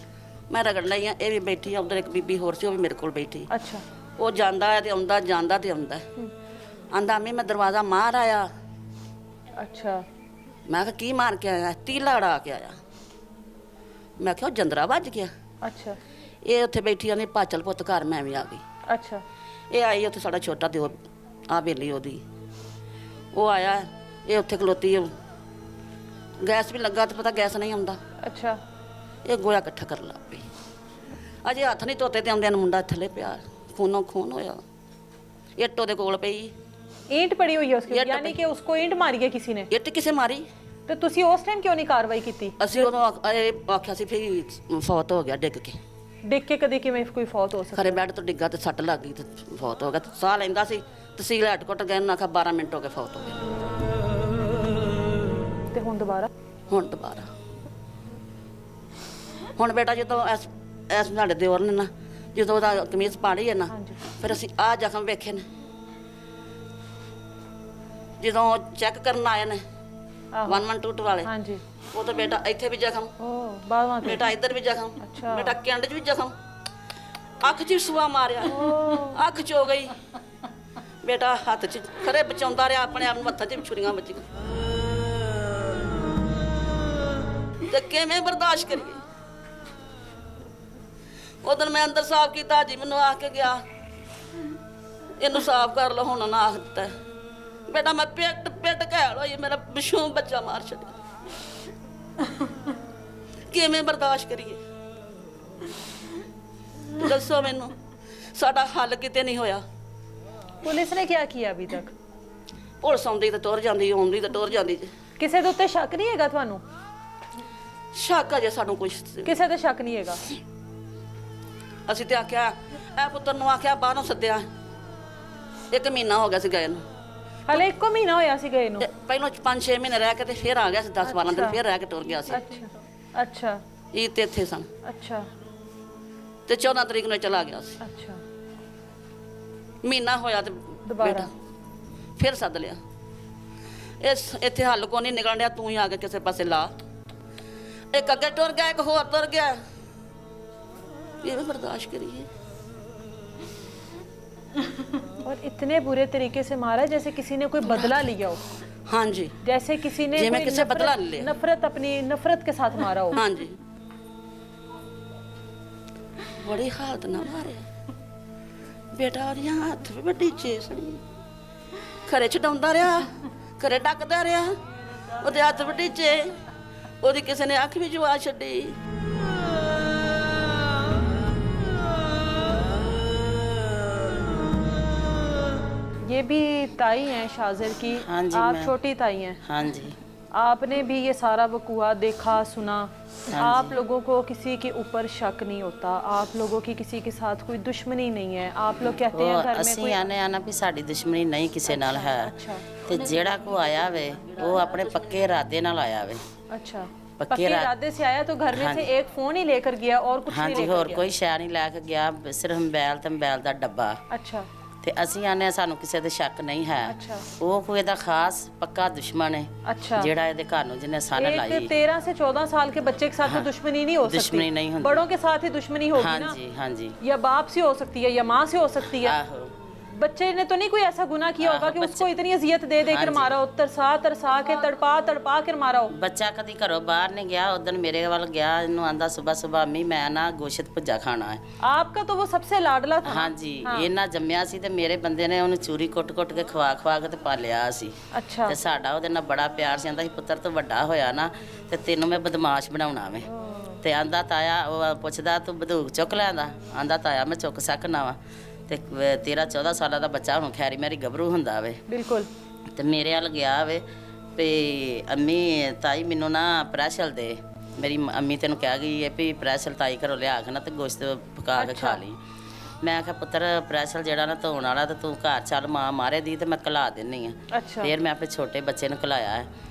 ਮੈਂ ਰਗੜ ਲਈ ਆ। ਇਹ ਵੀ ਬੈਠੀ ਆ, ਉਧਰ ਇੱਕ ਬੀਬੀ ਹੋਰ ਸੀ, ਉਹ ਵੀ ਮੇਰੇ ਕੋਲ ਬੈਠੀ। ਅੱਛਾ, ਉਹ ਜਾਂਦਾ ਹੈ ਤੇ ਆਉਂਦਾ, ਜਾਂਦਾ ਤੇ ਆਉਂਦਾ। ਆਂਦਾ ਮੈਂ ਦਰਵਾਜ਼ਾ ਮਾਰ ਆਇਆ। ਅੱਛਾ, ਮੈਂ ਕਿਹਾ ਕੀ ਮਾਰ ਕੇ ਆਇਆ? ਤੀਲਾ ਉਡਾ ਕੇ ਆਇਆ। ਮੈਂ ਕਿਹਾ ਉਹ ਜੰਦਰਾ ਵੱਜ ਗਿਆ। ਅੱਛਾ, ਇਹ ਉੱਥੇ ਬੈਠੀ ਆ, ਨੇ ਪਾਚਲ ਪੁੱਤ ਘਰ ਮੈਂ ਵੀ ਆ ਗਈ। ਅੱਛਾ, ਇਹ ਆਈ ਉੱਥੇ ਸਾਡਾ ਛੋਟਾ ਦਿਓ, ਆ ਬੇਲੀ ਉਹਦੀ, ਉਹ ਆਇਆ, ਇਹ ਉੱਥੇ ਖਲੋਤੀ, ਗੈਸ ਵੀ ਲੱਗਾ ਤੇ ਪਤਾ ਗੈਸ ਨਹੀਂ ਆਉਂਦਾ। ਅੱਛਾ, ਇਹ ਗੋਇਆ ਇਕੱਠਾ ਕਰਨ ਲੱਗ ਪਈ। ਅਜੇ ਹੱਥ ਨਹੀਂ ਧੋਤੇ ਤੇ ਆਉਂਦਿਆਂ ਨੂੰ ਮੁੰਡਾ ਥੱਲੇ ਪਿਆ, ਖੂਨੋਂ ਖੂਨ ਹੋਇਆ। ਇੱਟ ਉਹਦੇ ਕੋਲ ਪਈ ईंट पड़ी हुई है उसकी, ईंट यानी कि उसको ईंट मारी है किसी ने। ਇੱਟ ਕਿਸੇ ਮਾਰੀ। तो तुसी उस टाइम क्यों नहीं कार्रवाई की? ਅਸੀਂ ਉਦੋਂ ਆਖਿਆ ਸੀ ਫਿਰ ਫੌਤ ਹੋ ਗਿਆ ਡਿੱਗ ਕੇ, देख के कभी किवें कोई फौत हो सकती? ਖਰੇ ਬੈੱਡ ਤੋਂ ਡਿੱਗਾ ਤੇ ਸੱਟ ਲੱਗ ਗਈ ਤੇ ਫੌਤ ਹੋ ਗਿਆ। ਸਾਹ ਲੈਂਦਾ ਸੀ, ਤਹਿਸੀਲ ਹੈਡਕੁਆਟਰ ਗਏ, ਉਹਨਾਂ ਆਖਿਆ 12 ਮਿੰਟ ਹੋ ਗਏ ਫੌਤ ਹੋ ਗਏ। ਤੇ ਹੁਣ ਦੁਬਾਰਾ ਹੁਣ ਬੇਟਾ ਜਦੋਂ ਐਸ ਸਾਡੇ ਦਿਓਰ ਨੇ ਨਾ ਜਦੋਂ ਉਹਦਾ ਕਮੀਜ਼ ਪਾੜੀ ਹੈ ਨਾ, ਫਿਰ ਅਸੀਂ ਆਹ ਜ਼ਖਮ ਵੇਖੇ ਨੇ ਜਦੋਂ ਚੈੱਕ ਕਰਨ ਆਏ ਨੇ 112 ਵਾਲੇ। ਹਾਂਜੀ। ਉਹ ਤਾਂ ਬੇਟਾ ਇੱਥੇ ਵੀ ਜ਼ਖਮ, ओ बावां ते। ਬੇਟਾ ਇੱਧਰ ਵੀ ਜ਼ਖਮ, ਅੱਛਾ। ਬੇਟਾ ਕਿੰਡ 'ਚ ਵੀ ਜ਼ਖਮ, ਅੱਖ 'ਚ ਵੀ ਸੂਆ ਮਾਰਿਆ, ਅੱਖ 'ਚ ਹੋ ਗਈ। ਬੇਟਾ ਹੱਥ 'ਚ ਖਰੇ ਬਚਾਉਂਦਾ ਰਿਹਾ ਆਪਣੇ ਆਪ ਨੂੰ, ਹੱਥਾਂ 'ਚ ਵੀ ਛੁਰੀਆਂ ਵੱਜੀਆਂ। ਤੇ ਕਿਵੇਂ ਬਰਦਾਸ਼ਤ ਕਰੀਏ? ਉਦੋਂ ਮੈਂ ਅੰਦਰ ਸਾਫ਼ ਕੀਤਾ, ਜੀ ਮੈਨੂੰ ਆ ਕੇ ਗਿਆ ਇਹਨੂੰ ਸਾਫ਼ ਕਰ ਲਓ, ਹੁਣ ਨਾ ਆਖ ਦਿੱਤਾ। ਬੇਟਾ ਮੈਂ ਪਿੱਟ ਘੈਲ ਹੋਈ, ਮੇਰਾ ਬਿਸ਼ੂ ਬੱਚਾ ਮਾਰ ਛੱਡਿਆ। ਕਿਵੇਂ ਬਰਦਾਸ਼ਤ ਕਰੀਏ? ਦੱਸੋ ਮੈਨੂੰ, ਸਾਡਾ ਹੱਲ ਕਿਤੇ ਨਹੀਂ ਹੋਇਆ। पुलिस ने क्या किया अभी तक? ਪੁਲਿਸ ਆਉਂਦੀ ਤੇ ਤੁਰ ਜਾਂਦੀ, ਆਉਂਦੀ ਤੇ ਤੁਰ ਜਾਂਦੀ। ਕਿਸੇ ਦੇ ਉੱਤੇ ਸ਼ੱਕ ਨਹੀਂ ਹੈਗਾ ਤੁਹਾਨੂੰ? ਸ਼ੱਕ ਅਜੇ ਸਾਨੂੰ ਕੁਛ, ਕਿਸੇ ਤੇ ਸ਼ੱਕ ਨਹੀਂ ਹੈਗਾ। ਅਸੀਂ ਤੇ ਆਖਿਆ ਇਹ ਪੁੱਤਰ ਨੂੰ ਆਖਿਆ ਬਾਹਰੋਂ ਸੱਦਿਆ, 1 ਮਹੀਨਾ ਹੋ ਗਿਆ ਸੀ ਗਏ ਨੂੰ। ਹਲੇ 1 ਮਹੀਨਾ ਹੋਇਆ ਸੀ ਗਏ ਨੂੰ। ਤੇ ਪਹਿਲਾਂ 5-6 ਮਹੀਨੇ ਰਹਿ ਕੇ ਤੇ ਫਿਰ ਆ ਗਿਆ ਸੀ, 10-12 ਦਿਨ ਫਿਰ ਰਹਿ ਕੇ ਟੁਰ ਗਿਆ ਸੀ। ਅੱਛਾ ਅੱਛਾ ਇਹ ਤੇ ਇੱਥੇ ਸਨ ਅੱਛਾ ਤੇ 14 ਤਰੀਕ ਨੂੰ ਚਲਾ ਗਿਆ ਸੀ। ਅੱਛਾ। ਮਹੀਨਾ ਹੋਇਆ ਤੇ ਦੁਬਾਰਾ? ਬੇਟਾ ਫਿਰ ਸੱਦ ਲਿਆ। ਇੱਥੇ ਹੱਲ ਕੋ ਨਹੀਂ ਨਿਕਲਣ ਡਿਆ, ਤੂੰ ਹੀ ਆ ਕੇ ਕਿਸੇ ਪਾਸੇ ਲਾ। ਇੱਕ ਅੱਗੇ ਟੁਰ ਗਿਆ, ਇੱਕ ਹੋਰ ਟੁਰ ਗਿਆ। ਇਹ ਬਰਦਾਸ਼ਤ ਕਰੀਏ? और इतने बुरे तरीके से मारा जैसे किसी ने कोई बदला लिया हो। हाँ जी, जैसे किसी ने जिवें कोई किसी बदला ले लिया। नफरत अपनी नफरत के साथ मारा हो। हाँ जी, बड़ी हालत ना मारे बेटा। और यहाँ हथ भी बड़ी चेसड़ी, खरे छडाउंदा रहा, खरे डकदा रहा, ਉਹਦੇ ਹੱਥ ਵੱਡੀ ਚੇ, ਉਹਦੀ ਕਿਸੇ ਨੇ ਅੱਖ ਵੀ ਜਵਾ ਛੱਡੀ। ये भी ताई हैं शाजिर की। हाँ जी, आप मैं- छोटी ताई हैं। हाँ जी। आपने भी ये सारा वकूआ देखा सुना। हाँ आप जी। लोगों को किसी के ऊपर शक नहीं होता, आप लोगों की किसी के साथ कोई दुश्मनी नहीं है। आप लोग कहते हैं घर में ਅਸੀਂ कोई। ਆਨੇ ਆਣਾ ਵੀ ਸਾਡੀ ਦੁਸ਼ਮਣੀ ਨਹੀਂ ਕਿਸੇ ਨਾਲ ਹੈ, अच्छा ਤੇ ਜਿਹੜਾ ਕੋ ਆਇਆ ਵੇ ਉਹ ਆਪਣੇ ਪੱਕੇ ਇਰਾਦੇ ਨਾਲ ਆਇਆ ਵੇ। अच्छा। पक्के पक्के रा- इरादे से आया तो घर में हाँ से जी। एक फोन ही लेकर गया और कुछ नहीं ਹਾਂਜੀ, लेकर ਹੋਰ गया? ਕੋਈ ਸ਼ੈ ਨਹੀਂ ਲੈ ਕੇ ਗਿਆ, ਸਿਰਫ ਮੋਬਾਈਲ ਤੇ ਮੋਬਾਈਲ ਦਾ ਡੱਬਾ। अच्छा ਤੇ ਅਸੀਂ ਆਨੇ ਸਾਨੂੰ ਕਿਸੇ ਤੇ ਸ਼ੱਕ ਨਹੀਂ ਹੈ। अच्छा ਉਹ ਕੋਈ ਇਹਦਾ ਖਾਸ ਪੱਕਾ ਦੁਸ਼ਮਣ ਹੈ, अच्छा। ਜਿਹੜਾ ਇਹਦੇ ਘਰ ਨੂੰ ਜਿਹਨੇ ਸਨ एक ਲਾਈ। 13 से 14 साल के बच्चे के साथ तो दुश्मनी नहीं हो सकती। दुश्मनी नहीं होती। बड़ों के साथ ही दुश्मनी होगी ना। ਹਾਂਜੀ ਹਾਂਜੀ। या बाप से हो सकती है या माँ से हो सकती है। ਆਹੋ बच्चे ने तो नहीं कोई ऐसा गुनाह किया होगा कि उसको इतनी अजियत दे दे कर हाँ जी। मारा हो, तरसा के तड़पा कर मारा हो। ਬੱਚਾ ਕਦੀ ਘਰੋਂ ਬਾਹਰ ਨਹੀਂ ਗਿਆ, ਉਦੋਂ ਮੇਰੇ ਵੱਲ ਗਿਆ, ਇਹਨੂੰ ਆਂਦਾ ਸਵੇਰ ਸਵੇਰ ਅੰਮੀ ਮੈਂ ਨਾ ਗੋਸ਼ਤ ਭੁੱਜਾ ਖਾਣਾ ਹੈ। आपका तो वो सबसे लाडला था ना? ਹਾਂਜੀ, हाँ। ਇਹਨਾਂ ਜੰਮਿਆ ਸੀ ਤੇ ਮੇਰੇ ਬੰਦੇ ਨੇ ਉਹਨੂੰ ਚੂਰੀ ਕੁੱਟ-ਕੁੱਟ ਕੇ ਖਵਾ ਕੇ ਤੇ ਪਾਲਿਆ ਸੀ। अच्छा ਤੇ ਸਾਡਾ ਉਹਦੇ ਨਾਲ ਬੜਾ ਪਿਆਰ ਸੀ। ਆਂਦਾ ਸੀ ਪੁੱਤਰ ਤੂੰ ਵੱਡਾ ਹੋਇਆ ਨਾ ਤੇ ਤੈਨੂੰ ਮੈਂ ਬਦਮਾਸ਼ ਬਣਾਉਣਾ ਵੇ। ਤੇ ਆਂਦਾ ਤਾਇਆ, ਉਹ ਪੁੱਛਦਾ ਤੂੰ ਬੰਦੂਕ ਚੁੱਕ ਲੈਂਦਾ? ਆਂਦਾ ਤਾਇਆ ਮੈਂ ਚੁੱਕ ਸਕਣਾ ਵਾ। ਤੇ 13-14 ਸਾਲਾਂ ਦਾ ਬੱਚਾ ਹੁਣ ਖੈਰੀ ਮੇਰੀ ਗੱਭਰੂ ਹੁੰਦਾ ਵੇ। बिल्कुल। ਤੇ ਮੇਰੇ ਵੱਲ ਗਿਆ ਵੇ ਵੀ ਅੰਮੀ ਤਾਈ ਮੈਨੂੰ ਨਾ ਪ੍ਰੈਸ਼ਰ ਦੇ। ਮੇਰੀ ਅੰਮੀ ਤੈਨੂੰ ਕਹਿ ਗਈ ਹੈ ਵੀ ਪ੍ਰੈਸ਼ਰ ਤਾਈ ਘਰੋਂ ਲਿਆ ਕੇ ਨਾ ਤੇ ਗੋਸ਼ਤ ਪਕਾ ਕੇ ਖਾ ਲਈ। ਮੈਂ ਕਿਹਾ ਪੁੱਤਰ ਪ੍ਰੈਸ਼ਰ ਜਿਹੜਾ ਨਾ ਧੋਣ ਵਾਲਾ ਤੇ ਤੂੰ ਘਰ ਚੱਲ, ਮਾਂ ਮਾਰੇ ਦੀ ਤੇ ਮੈਂ ਕਲਾ ਦਿੰਨੀ ਆ। अच्छा ਫਿਰ ਮੈਂ ਆਪਣੇ ਛੋਟੇ ਬੱਚੇ ਨੂੰ ਕਲਾਇਆ ਹੈ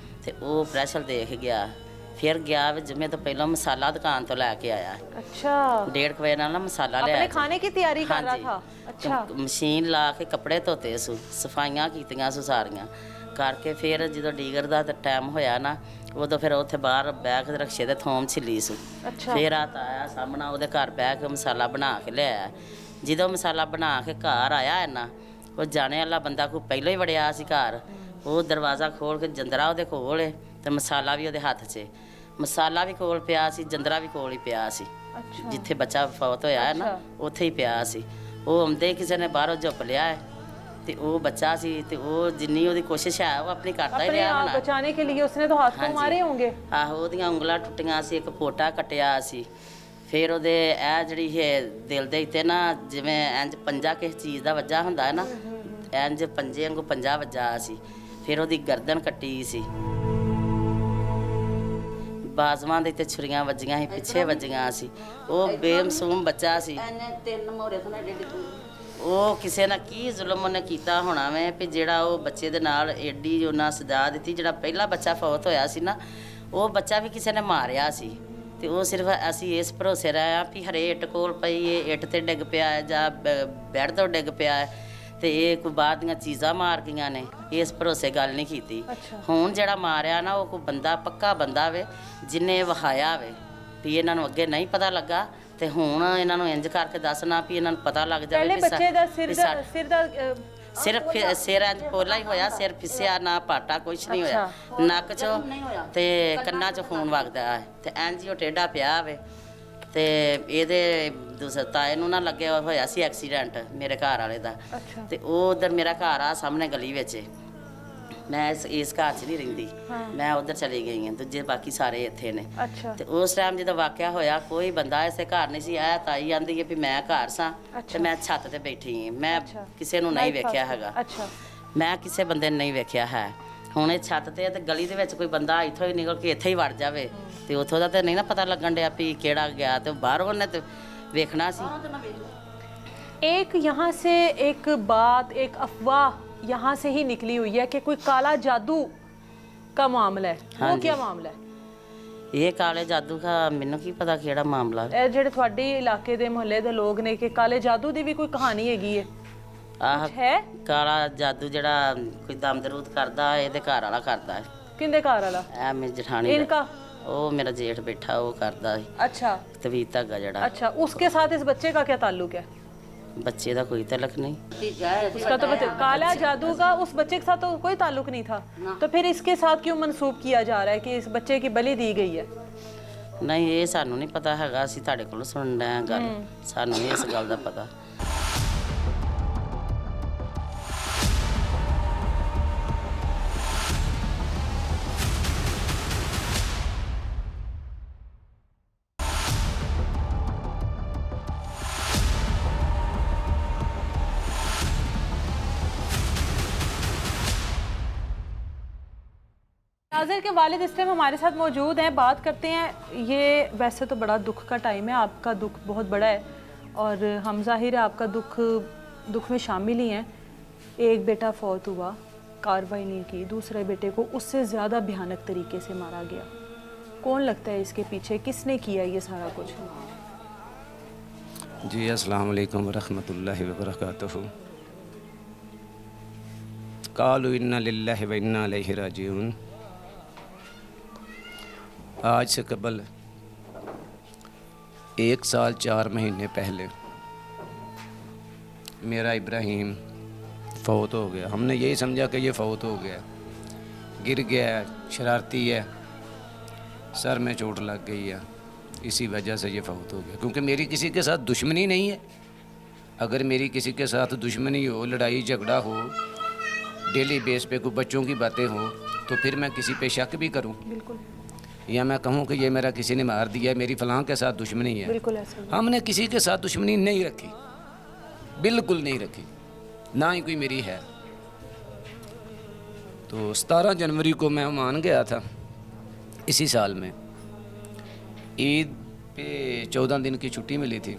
ਤੇ ਉਹ ਪ੍ਰੈਸ਼ਰ ਦੇਖ ਗਿਆ। ਫਿਰ ਗਿਆ ਵੀ ਜਿਵੇਂ ਤੋਂ ਪਹਿਲਾਂ ਮਸਾਲਾ ਦੁਕਾਨ ਤੋਂ ਲੈ ਕੇ ਆਇਆ। अच्छा 1:30 ਵਜੇ ਨਾਲ ਨਾ ਮਸਾਲਾ ਲਿਆ। अपने खाने की तैयारी कर रहा था। अच्छा ਮਸ਼ੀਨ ਲਾ ਕੇ ਕੱਪੜੇ ਧੋਤੇ ਸੂ, ਸਫਾਈਆਂ ਕੀਤੀਆਂ ਸੂ ਸਾਰੀਆਂ ਕਰਕੇ। ਫਿਰ ਜਦੋਂ ਡੀਗਰ ਦਾ ਤੇ ਟਾਈਮ ਹੋਇਆ ਨਾ, ਉਦੋਂ ਫਿਰ ਉੱਥੇ ਬਾਹਰ ਬੈਗ ਰਕਸ਼ੇ ਤੇ ਥੋਮ ਛਿੱਲੀ ਸੂ। अच्छा ਫਿਰ ਆ ਤਾਇਆ ਸਾਹਮਣਾ ਉਹਦੇ ਘਰ ਬਹਿ ਕੇ ਮਸਾਲਾ ਬਣਾ ਕੇ ਲਿਆਇਆ। ਜਦੋਂ ਮਸਾਲਾ ਬਣਾ ਕੇ ਘਰ ਆਇਆ ਹੈ ਨਾ, ਉਹ ਜਾਣੇ ਵਾਲਾ ਬੰਦਾ ਕੋਈ ਪਹਿਲਾਂ ਹੀ ਵੜਿਆ ਸੀ ਘਰ। ਉਹ ਦਰਵਾਜ਼ਾ ਖੋਲ ਕੇ ਜੰਦਰਾ ਉਹਦੇ ਕੋਲ ਏ ਤੇ ਮਸਾਲਾ ਵੀ ਉਹਦੇ ਹੱਥ 'ਚ। ਮਸਾਲਾ ਵੀ ਕੋਲ ਪਿਆ ਸੀ, ਜੰਦਰਾ ਵੀ ਕੋਲ ਹੀ ਪਿਆ ਸੀ। अच्छा ਜਿੱਥੇ ਬੱਚਾ ਫੌਤ ਹੋਇਆ ਹੈ ਨਾ, ਉੱਥੇ ਹੀ ਪਿਆ ਸੀ। ਉਹ ਆਉਂਦੇ ਕਿਸੇ ਨੇ ਬਾਹਰੋਂ ਝੁੱਪ ਲਿਆ ਹੈ ਤੇ ਉਹ ਬੱਚਾ ਸੀ ਤੇ ਉਹ ਜਿੰਨੀ ਉਹਦੀ ਕੋਸ਼ਿਸ਼ ਹੈ ਉਹ ਆਪਣੀ ਕਰਦਾ ਹੀ अपने ਰਿਹਾ आप ਹੋਣਾ। बचाने के लिए उसने तो हाथ हाँ तो जी। मारे होंगे। ਆਹੋ ਉਹਦੀਆਂ ਉਂਗਲਾਂ ਟੁੱਟੀਆਂ ਸੀ, ਇੱਕ ਪੋਟਾ ਕੱਟਿਆ ਸੀ। ਫਿਰ ਉਹਦੇ ਇਹ ਜਿਹੜੀ ਹੈ ਦਿਲ ਦੇ ਉੱਤੇ ਨਾ ਜਿਵੇਂ ਇੰਜ ਪੰਜਾ ਕਿਸੇ ਚੀਜ਼ ਦਾ ਵੱਜਾ ਹੁੰਦਾ ਹੈ ਨਾ, ਇੰਜ ਪੰਜੇ ਵਾਂਗੂ ਪੰਜਾ ਵੱਜਾ ਸੀ। ਫਿਰ ਉਹਦੀ ਗਰਦਨ ਕੱਟੀ ਸੀ, ਬਾਜ਼ਵਾਂ ਦੇ ਤੇ ਛੁਰੀਆਂ ਵੱਜੀਆਂ ਸੀ, ਪਿੱਛੇ ਵੱਜੀਆਂ ਸੀ। ਉਹ ਬੇਮਸੂਮ ਬੱਚਾ ਸੀ। ਇਹਨੇ 3 ਮੋਰੇ ਤੋਂ ਡੇਢ ਉਹ ਕਿਸੇ ਨਾਲ ਕੀ ਜ਼ੁਲਮ ਉਹਨੇ ਕੀਤਾ ਹੋਣਾ ਵੇ ਵੀ ਜਿਹੜਾ ਉਹ ਬੱਚੇ ਦੇ ਨਾਲ ਐਡੀ ਉਹਨਾਂ ਸਜ਼ਾ ਦਿੱਤੀ। ਜਿਹੜਾ ਪਹਿਲਾ ਬੱਚਾ ਫੌਤ ਹੋਇਆ ਸੀ ਨਾ, ਉਹ ਬੱਚਾ ਵੀ ਕਿਸੇ ਨੇ ਮਾਰਿਆ ਸੀ। ਤੇ ਉਹ ਸਿਰਫ ਅਸੀਂ ਇਸ ਭਰੋਸੇ ਰਹੇ ਆ ਵੀ ਹਰੇ ਇੱਟ ਕੋਲ ਪਈ ਏ, ਇੱਟ ਤੇ ਡਿੱਗ ਪਿਆ ਹੈ ਜਾਂ ਬੈੱਡ ਤੋਂ ਡਿੱਗ ਪਿਆ ਹੈ ਤੇ ਇਹ ਕੋਈ ਬਾਹਰ ਦੀਆਂ ਚੀਜ਼ਾਂ ਮਾਰ ਗਈਆਂ ਨੇ, ਇਸ ਭਰੋਸੇ ਗੱਲ ਨਹੀਂ ਕੀਤੀ। ਹੁਣ ਜਿਹੜਾ ਮਾਰਿਆ ਨਾ ਉਹ ਕੋਈ ਬੰਦਾ ਪੱਕਾ ਬੰਦਾ ਵੇ, ਜਿੰਨੇ ਵਹਾਇਆ ਵੇ ਵੀ ਇਹਨਾਂ ਨੂੰ ਅੱਗੇ ਨਹੀਂ ਪਤਾ ਲੱਗਾ ਤੇ ਹੁਣ ਇਹਨਾਂ ਨੂੰ ਇੰਜ ਕਰਕੇ ਦੱਸਣਾ ਵੀ ਇਹਨਾਂ ਨੂੰ ਪਤਾ ਲੱਗ ਜਾਵੇ ਪਹਿਲੇ ਬੱਚੇ ਦਾ ਸਿਰਫ ਸਿਰ ਇੰਜ ਪੋਲਾ ਹੀ ਹੋਇਆ, ਸਿਰ ਫਿਸਿਆ ਨਾ, ਪਾਟਾ ਕੁਛ ਨਹੀਂ ਹੋਇਆ, ਨੱਕ 'ਚੋਂ ਤੇ ਕੰਨਾਂ 'ਚ ਖੂਨ ਵਗਦਾ ਹੈ ਤੇ ਇੰਜ ਹੀ ਉਹ ਟੇਢਾ ਪਿਆ ਵੇ। ਤੇ ਇਹਦੇ ਦੂਸਰੇ ਤਾਏ ਨੂੰ ਨਾ ਲੱਗਿਆ ਹੋਇਆ ਸੀ ਐਕਸੀਡੈਂਟ ਮੇਰੇ ਘਰ ਵਾਲੇ ਦਾ। ਤੇ ਉਹ ਉਧਰ ਮੇਰਾ ਘਰ ਆ ਸਾਹਮਣੇ ਗਲੀ ਵਿੱਚ, ਮੈਂ ਇਸ ਘਰ 'ਚ ਨਹੀਂ ਰਹਿੰਦੀ, ਮੈਂ ਉਧਰ ਚਲੀ ਗਈ ਹਾਂ, ਦੂਜੇ ਬਾਕੀ ਸਾਰੇ ਇੱਥੇ ਨੇ। ਤੇ ਉਸ ਟਾਈਮ ਜਦੋਂ ਵਾਕਿਆ ਹੋਇਆ ਕੋਈ ਬੰਦਾ ਇਸੇ ਘਰ ਨਹੀਂ ਸੀ ਆਇਆ। ਤਾਈ ਆਂਦੀ ਹੈ ਵੀ ਮੈਂ ਘਰ ਸਾਂ ਤੇ ਮੈਂ ਛੱਤ ਤੇ ਬੈਠੀ ਹਾਂ, ਮੈਂ ਕਿਸੇ ਨੂੰ ਨਹੀਂ ਵੇਖਿਆ ਹੈਗਾ, ਮੈਂ ਕਿਸੇ ਬੰਦੇ ਨੂੰ ਨਹੀਂ ਵੇਖਿਆ ਹੈ। ਹੁਣ ਇਹ ਛੱਤ ਤੇ ਤੇ ਗਲੀ ਦੇ ਵਿੱਚ ਕੋਈ ਬੰਦਾ ਇੱਥੋਂ ਹੀ ਨਿਕਲ ਕੇ ਇੱਥੇ ਹੀ ਵੜ ਜਾਵੇ ਤੇ ਉੱਥੋਂ ਦਾ ਤੇ ਨਹੀਂ ਨਾ ਪਤਾ ਲੱਗਣ ਡਿਆ ਵੀ ਕਿਹੜਾ ਗਿਆ, ਤੇ ਬਾਹਰੋਂ ਉਹਨੇ ਤੇ ਵੇਖਣਾ ਸੀ। एक यहाँ से एक बात, एक अफवाह यहाँ से ही निकली हुई है कि कोई काला जादू का मामला है। वो क्या मामला है? ਇਹ ਕਾਲੇ ਜਾਦੂ ਦਾ ਮੈਨੂੰ ਕੀ ਪਤਾ ਕਿਹੜਾ ਮਾਮਲਾ ਇਹ ਜਿਹੜੇ ਤੁਹਾਡੇ ਇਲਾਕੇ ਦੇ ਮੁਹੱਲੇ ਦੇ ਲੋਕ ਨੇ ਕਿ ਕਾਲੇ ਜਾਦੂ ਦੀ ਵੀ ਕੋਈ ਕਹਾਣੀ ਹੈਗੀ ਹੈ? ਆਹ ਹੈ ਕਾਲਾ ਜਾਦੂ ਜਿਹੜਾ ਕੋਈ ਦਮਦਰੂਦ ਕਰਦਾ ਇਹਦੇ ਘਰ ਵਾਲਾ ਕਰਦਾ ਹੈ। ਕਿੰਦੇ ਘਰ ਵਾਲਾ? ਐ ਮੇਰੀ ਜਠਾਣੀ इनका? ਉਹ ਮੇਰਾ ਜੇਠ ਬੈਠਾ ਉਹ ਕਰਦਾ ਸੀ अच्छा ਤਵੀਤ ਧਾਗਾ ਜਿਹੜਾ। अच्छा, उसके साथ इस बच्चे का क्या ताल्लुक है? ਬੱਚੇ ਦਾ ਕੋਈ ਤਲਕ नहीं। उसका तो बच्चे काला जादू का उस बच्चे के साथ तो कोई ताल्लुक नहीं था, तो फिर इसके साथ क्यों मंसूब किया जा रहा है कि इस बच्चे की बलि दी गई है? ਨਹੀਂ ਇਹ ਸਾਨੂੰ ਨਹੀਂ ਪਤਾ ਹੈਗਾ, ਅਸੀਂ ਤੁਹਾਡੇ ਕੋਲ ਸੁਣ ਰਹੇ ਹਾਂ ਗੱਲ, ਸਾਨੂੰ ਨਹੀਂ ਇਸ ਗੱਲ ਦਾ ਪਤਾ। नाज़िर के वालिद इस टाइम हमारे साथ मौजूद हैं, बात करते हैं। ये वैसे तो बड़ा दुख का टाइम है, आपका दुख बहुत बड़ा है और हम जाहिर है आपका दुख में शामिल ही हैं। एक बेटा फौत हुआ, कार्रवाई नहीं की, दूसरे बेटे को उससे ज़्यादा भयानक तरीके से मारा गया। कौन लगता है इसके पीछे, किसने किया ये सारा कुछ? जी अस्सलाम वालेकुम रहमतुल्लाहि व बरकातुहू। कालू इन्ना लिल्लाहि व इन्ना इलैहि राजिऊन। आज से कबल 1 साल 4 महीने पहले मेरा इब्राहिम फ़ौत हो गया। हमने यही समझा कि ये फ़ौत हो गया, गिर गया है, शरारती है, सर में चोट लग गई है, इसी वजह से ये फ़ौत हो गया। क्योंकि मेरी किसी के साथ दुश्मनी नहीं है। अगर मेरी किसी के साथ दुश्मनी हो, लड़ाई झगड़ा हो, डेली बेस पे कोई बच्चों की बातें हो, तो फिर मैं किसी पे शक भी करूं, बिल्कुल, या मैं कहूं कि ये मेरा किसी ने मार दिया, मेरी फ़लाँ के साथ दुश्मनी है। बिल्कुल ऐसा हमने किसी के साथ दुश्मनी नहीं रखी, बिल्कुल नहीं रखी, ना ही कोई मेरी है। तो 17 जनवरी को मैं ओमान गया था इसी साल में। ईद पे 14 दिन की छुट्टी मिली थी,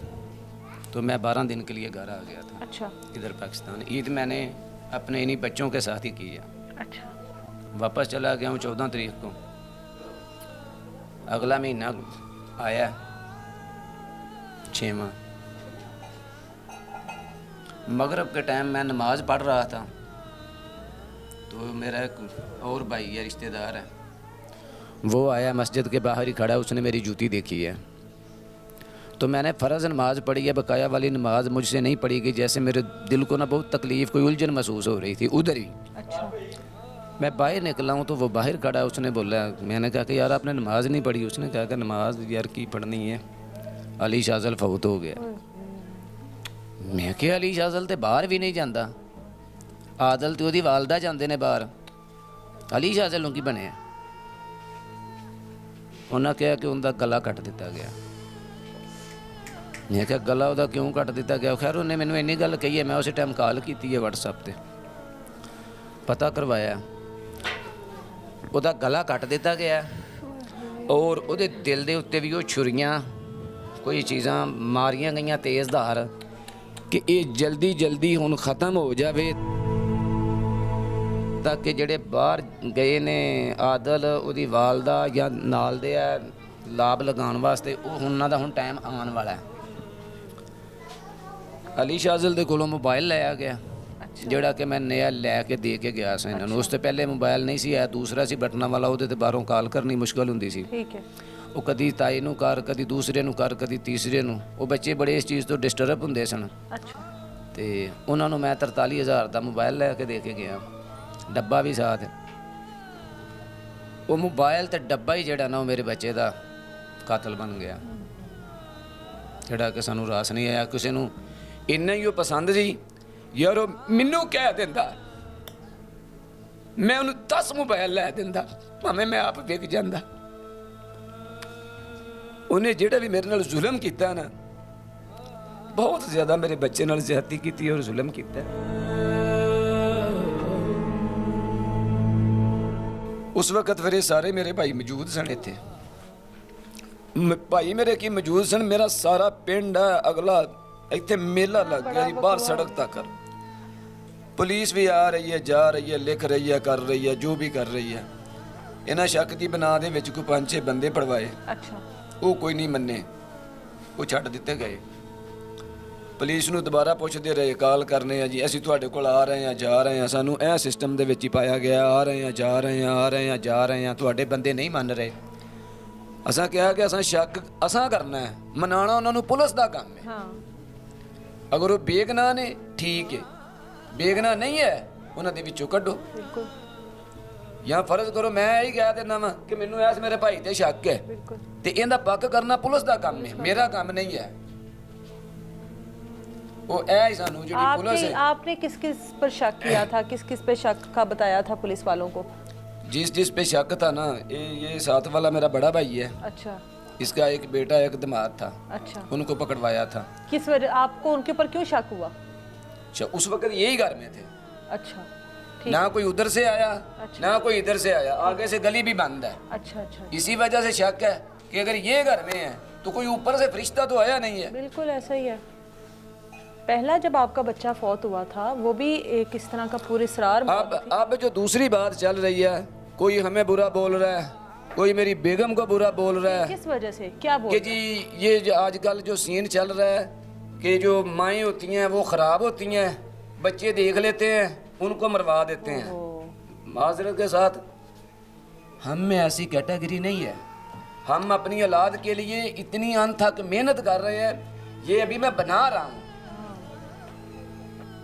तो मैं 12 दिन के लिए घर आ गया था। अच्छा इधर पाकिस्तान। ईद मैंने अपने इन्हीं बच्चों के साथ ही की है। अच्छा, वापस चला गया हूँ 14 तारीख को। अगला महीना आया 6वां। मगरिब के टाइम मैं नमाज़ पढ़ रहा था, तो मेरा एक और भाई है, रिश्तेदार है, वो आया मस्जिद के बाहर ही खड़ा, उसने मेरी जूती देखी है। तो मैंने फ़र्ज़ नमाज़ पढ़ी है, बकाया वाली नमाज़ मुझसे नहीं पढ़ी गई। जैसे मेरे दिल को ना बहुत तकलीफ़, कोई उलझन महसूस हो रही थी उधर ही। अच्छा, मैं बाहर निकला हूँ तो वो बाहर खड़ा है। उसने बोला, मैंने कहा कि यार आपने नमाज़ नहीं पढ़ी। उसने कहा कि नमाज यार की पढ़नी है, अली शाज़ल फौत हो गया। मैं क्या अली शाज़ल तो बाहर भी नहीं जाता, आदल तो ओदी वालदा जाते ने बाहर, अली शाज़ल की बने। उन्हें कहा कि उनका गला कट दिता गया। मैं क्या गला उदा क्यों कट दिता गया? खैर उन्हें मैंने इन्नी गल कही है, मैं उस टाइम कॉल की है व्हाट्सएप पर। ਪਤਾ ਕਰਵਾਇਆ, ਉਹਦਾ ਗਲਾ ਕੱਟ ਦਿੱਤਾ ਗਿਆ ਔਰ ਉਹਦੇ ਦਿਲ ਦੇ ਉੱਤੇ ਵੀ ਉਹ ਛੁਰੀਆਂ ਕੋਈ ਚੀਜ਼ਾਂ ਮਾਰੀਆਂ ਗਈਆਂ ਤੇਜ਼ ਧਾਰ ਕਿ ਇਹ ਜਲਦੀ ਜਲਦੀ ਹੁਣ ਖਤਮ ਹੋ ਜਾਵੇ ਤਾਂ ਕਿ ਜਿਹੜੇ ਬਾਹਰ ਗਏ ਨੇ ਆਦਲ ਉਹਦੀ ਵਾਲਦਾ ਜਾਂ ਨਾਲ ਦੇ ਆ ਲਾਭ ਲਗਾਉਣ ਵਾਸਤੇ ਉਹ ਉਹਨਾਂ ਦਾ ਹੁਣ ਟਾਈਮ ਆਉਣ ਵਾਲਾ ਹੈ। ਅਲੀ ਸ਼ਾਜ਼ਲ ਦੇ ਕੋਲੋਂ ਮੋਬਾਈਲ ਲਿਆ ਗਿਆ ਜਿਹੜਾ ਕਿ ਮੈਂ ਨया ਲੈ ਕੇ ਦੇ ਕੇ ਗਿਆ ਸੀ ਇਹਨਾਂ ਨੂੰ। ਉਸ ਤੋਂ ਪਹਿਲੇ ਮੋਬਾਈਲ ਨਹੀਂ ਸੀ ਆਇਆ, ਦੂਸਰਾ ਸੀ ਬਟਨਾਂ ਵਾਲਾ, ਉਹਦੇ ਤੇ ਬਾਹਰੋਂ ਕਾਲ ਕਰਨੀ ਮੁਸ਼ਕਲ ਹੁੰਦੀ ਸੀ। ठीक है। ਉਹ ਕਦੀ ਤਾਈ ਨੂੰ ਕਰ, ਕਦੀ ਦੂਸਰੇ ਨੂੰ ਕਰ, ਕਦੀ ਤੀਸਰੇ ਨੂੰ। ਉਹ ਬੱਚੇ ਬੜੇ ਇਸ ਚੀਜ਼ ਤੋਂ ਡਿਸਟਰਬ ਹੁੰਦੇ ਸਨ अच्छा ਤੇ ਉਹਨਾਂ ਨੂੰ ਮੈਂ 43,000 ਦਾ ਮੋਬਾਈਲ ਲੈ ਕੇ ਦੇ ਕੇ ਗਿਆ, ਡੱਬਾ ਵੀ ਸਾਥ। ਉਹ ਮੋਬਾਈਲ ਤੇ ਡੱਬਾ ਹੀ ਜਿਹੜਾ ਨਾ ਉਹ ਮੇਰੇ ਬੱਚੇ ਦਾ ਕਾਤਲ ਬਣ ਗਿਆ, ਜਿਹੜਾ ਕਿ ਸਾਨੂੰ ਰਾਸ ਨਹੀਂ ਆਇਆ। ਕਿਸੇ ਨੂੰ ਇੰਨਾ ਹੀ ਉਹ ਪਸੰਦ ਸੀ ਯਾਰ, ਉਹ ਮੈਨੂੰ ਕਹਿ ਦਿੰਦਾ ਮੈਂ ਉਹਨੂੰ 10 ਮੋਬਾਈਲ ਲੈ ਦਿੰਦਾ ਭਾਵੇਂ ਮੈਂ ਆਪ ਵਿਕ ਜਾਂਦਾ। ਉਹਨੇ ਜਿਹੜਾ ਵੀ ਮੇਰੇ ਨਾਲ ਜ਼ੁਲਮ ਕੀਤਾ ਨਾ, ਬਹੁਤ ਜ਼ਿਆਦਾ ਮੇਰੇ ਬੱਚੇ ਨਾਲ ਜ਼ਿਆਦਤੀ ਕੀਤੀ ਔਰ ਜ਼ੁਲਮ ਕੀਤਾ। ਉਸ ਵਕਤ ਫਿਰ ਇਹ ਸਾਰੇ ਮੇਰੇ ਭਾਈ ਮੌਜੂਦ ਸਨ ਇੱਥੇ। ਭਾਈ ਮੇਰੇ ਕੀ ਮੌਜੂਦ ਸਨ, ਮੇਰਾ ਸਾਰਾ ਪਿੰਡ ਹੈ ਅਗਲਾ ਇੱਥੇ ਮੇਲਾ ਲੱਗ ਗਿਆ ਜੀ ਬਾਹਰ ਸੜਕ ਤੱਕ। ਪੁਲਿਸ ਵੀ ਆ ਰਹੀ ਹੈ, ਜਾ ਰਹੀ ਹੈ, ਲਿਖ ਰਹੀ ਹੈ, ਕਰ ਰਹੀ ਹੈ, ਜੋ ਵੀ ਕਰ ਰਹੀ ਹੈ। ਇਹਨਾਂ ਸ਼ੱਕ ਦੀ ਬਣਾ ਦੇ ਵਿੱਚ ਕੋਈ 5-6 ਬੰਦੇ ਪੜਵਾਏ। अच्छा ਉਹ ਕੋਈ ਨਹੀਂ ਮੰਨੇ, ਉਹ ਛੱਡ ਦਿੱਤੇ ਗਏ। ਪੁਲਿਸ ਨੂੰ ਦੁਬਾਰਾ ਪੁੱਛਦੇ ਰਹੇ, ਕਾਲ ਕਰਨੇ ਆ ਜੀ ਅਸੀਂ ਤੁਹਾਡੇ ਕੋਲ ਆ ਰਹੇ ਹਾਂ, ਜਾ ਰਹੇ ਹਾਂ। ਸਾਨੂੰ ਇਹ ਸਿਸਟਮ ਦੇ ਵਿੱਚ ਹੀ ਪਾਇਆ ਗਿਆ, ਆ ਰਹੇ ਹਾਂ, ਜਾ ਰਹੇ ਹਾਂ, ਆ ਰਹੇ ਹਾਂ, ਜਾ ਰਹੇ ਹਾਂ, ਤੁਹਾਡੇ ਬੰਦੇ ਨਹੀਂ ਮੰਨ ਰਹੇ। ਅਸਾਂ ਕਿਹਾ ਕਿ ਅਸਾਂ ਸ਼ੱਕ ਅਸਾਂ ਕਰਨਾ ਹੈ, ਮਨਾਉਣਾ ਉਹਨਾਂ ਨੂੰ ਪੁਲਿਸ ਦਾ ਕੰਮ ਹੈ। हाँ ਅਗਰ ਉਹ ਬੇਗਨਾਹ ਨੇ ਠੀਕ ਹੈ, ਬੇਗਨਾਹ ਨਹੀਂ ਹੈ ਉਹਨਾਂ ਦੇ ਵਿੱਚੋਂ ਕੱਢੋ। बिल्कुल ਜਾਂ ਫਰਜ਼ ਕਰੋ ਮੈਂ ਇਹ ਕਹਿ ਦਿੰਦਾ ਵਾਂ ਕਿ ਮੈਨੂੰ ਐਸ ਮੇਰੇ ਭਾਈ ਤੇ ਸ਼ੱਕ ਹੈ बिल्कुल ਤੇ ਇਹਦਾ ਪੱਕ ਕਰਨਾ ਪੁਲਿਸ ਦਾ ਕੰਮ ਹੈ, ਮੇਰਾ ਕੰਮ ਨਹੀਂ ਹੈ। ਉਹ ਐ ਹੀ ਸਾਨੂੰ ਜਿਹੜੀ ਪੁਲਿਸ आपने ਹੈ, आपने किस किस पर शक किया था, किस किस पे शक का बताया था पुलिस वालों को? जिस जिस पे शक था ना, ये साथ वाला मेरा बड़ा भाई है, अच्छा इसका एक बेटा एक दामाद था, अच्छा उनको पकड़वाया था। किस वजह आपको उनके ऊपर क्यों शक हुआ? अच्छा, उस वक्त यही घर में थे, अच्छा ठीक ना कोई उधर से आया अच्छा। ना कोई इधर से आया, आगे से गली भी बंद है। अच्छा अच्छा इसी वजह से शक है कि अगर ये घर में है तो कोई ऊपर से फरिश्ता तो आया नहीं है। बिल्कुल ऐसा ही है। पहला जब आपका बच्चा फौत हुआ था वो भी एक इस तरह का पुरअसरार अब जो दूसरी बात चल रही है, कोई हमें बुरा बोल रहा है, कोई मेरी बेगम को बुरा बोल रहा है किस वजह से क्या बोल कि जी ये जो आजकल जो सीन चल रहा है कि जो माएँ होती हैं वो ख़राब होती हैं, बच्चे देख लेते हैं उनको मरवा देते हैं। माजरत के साथ हम में ऐसी कैटेगरी नहीं है, हम अपनी औलाद के लिए इतनी अनथक मेहनत कर रहे हैं, ये अभी मैं बना रहा हूँ।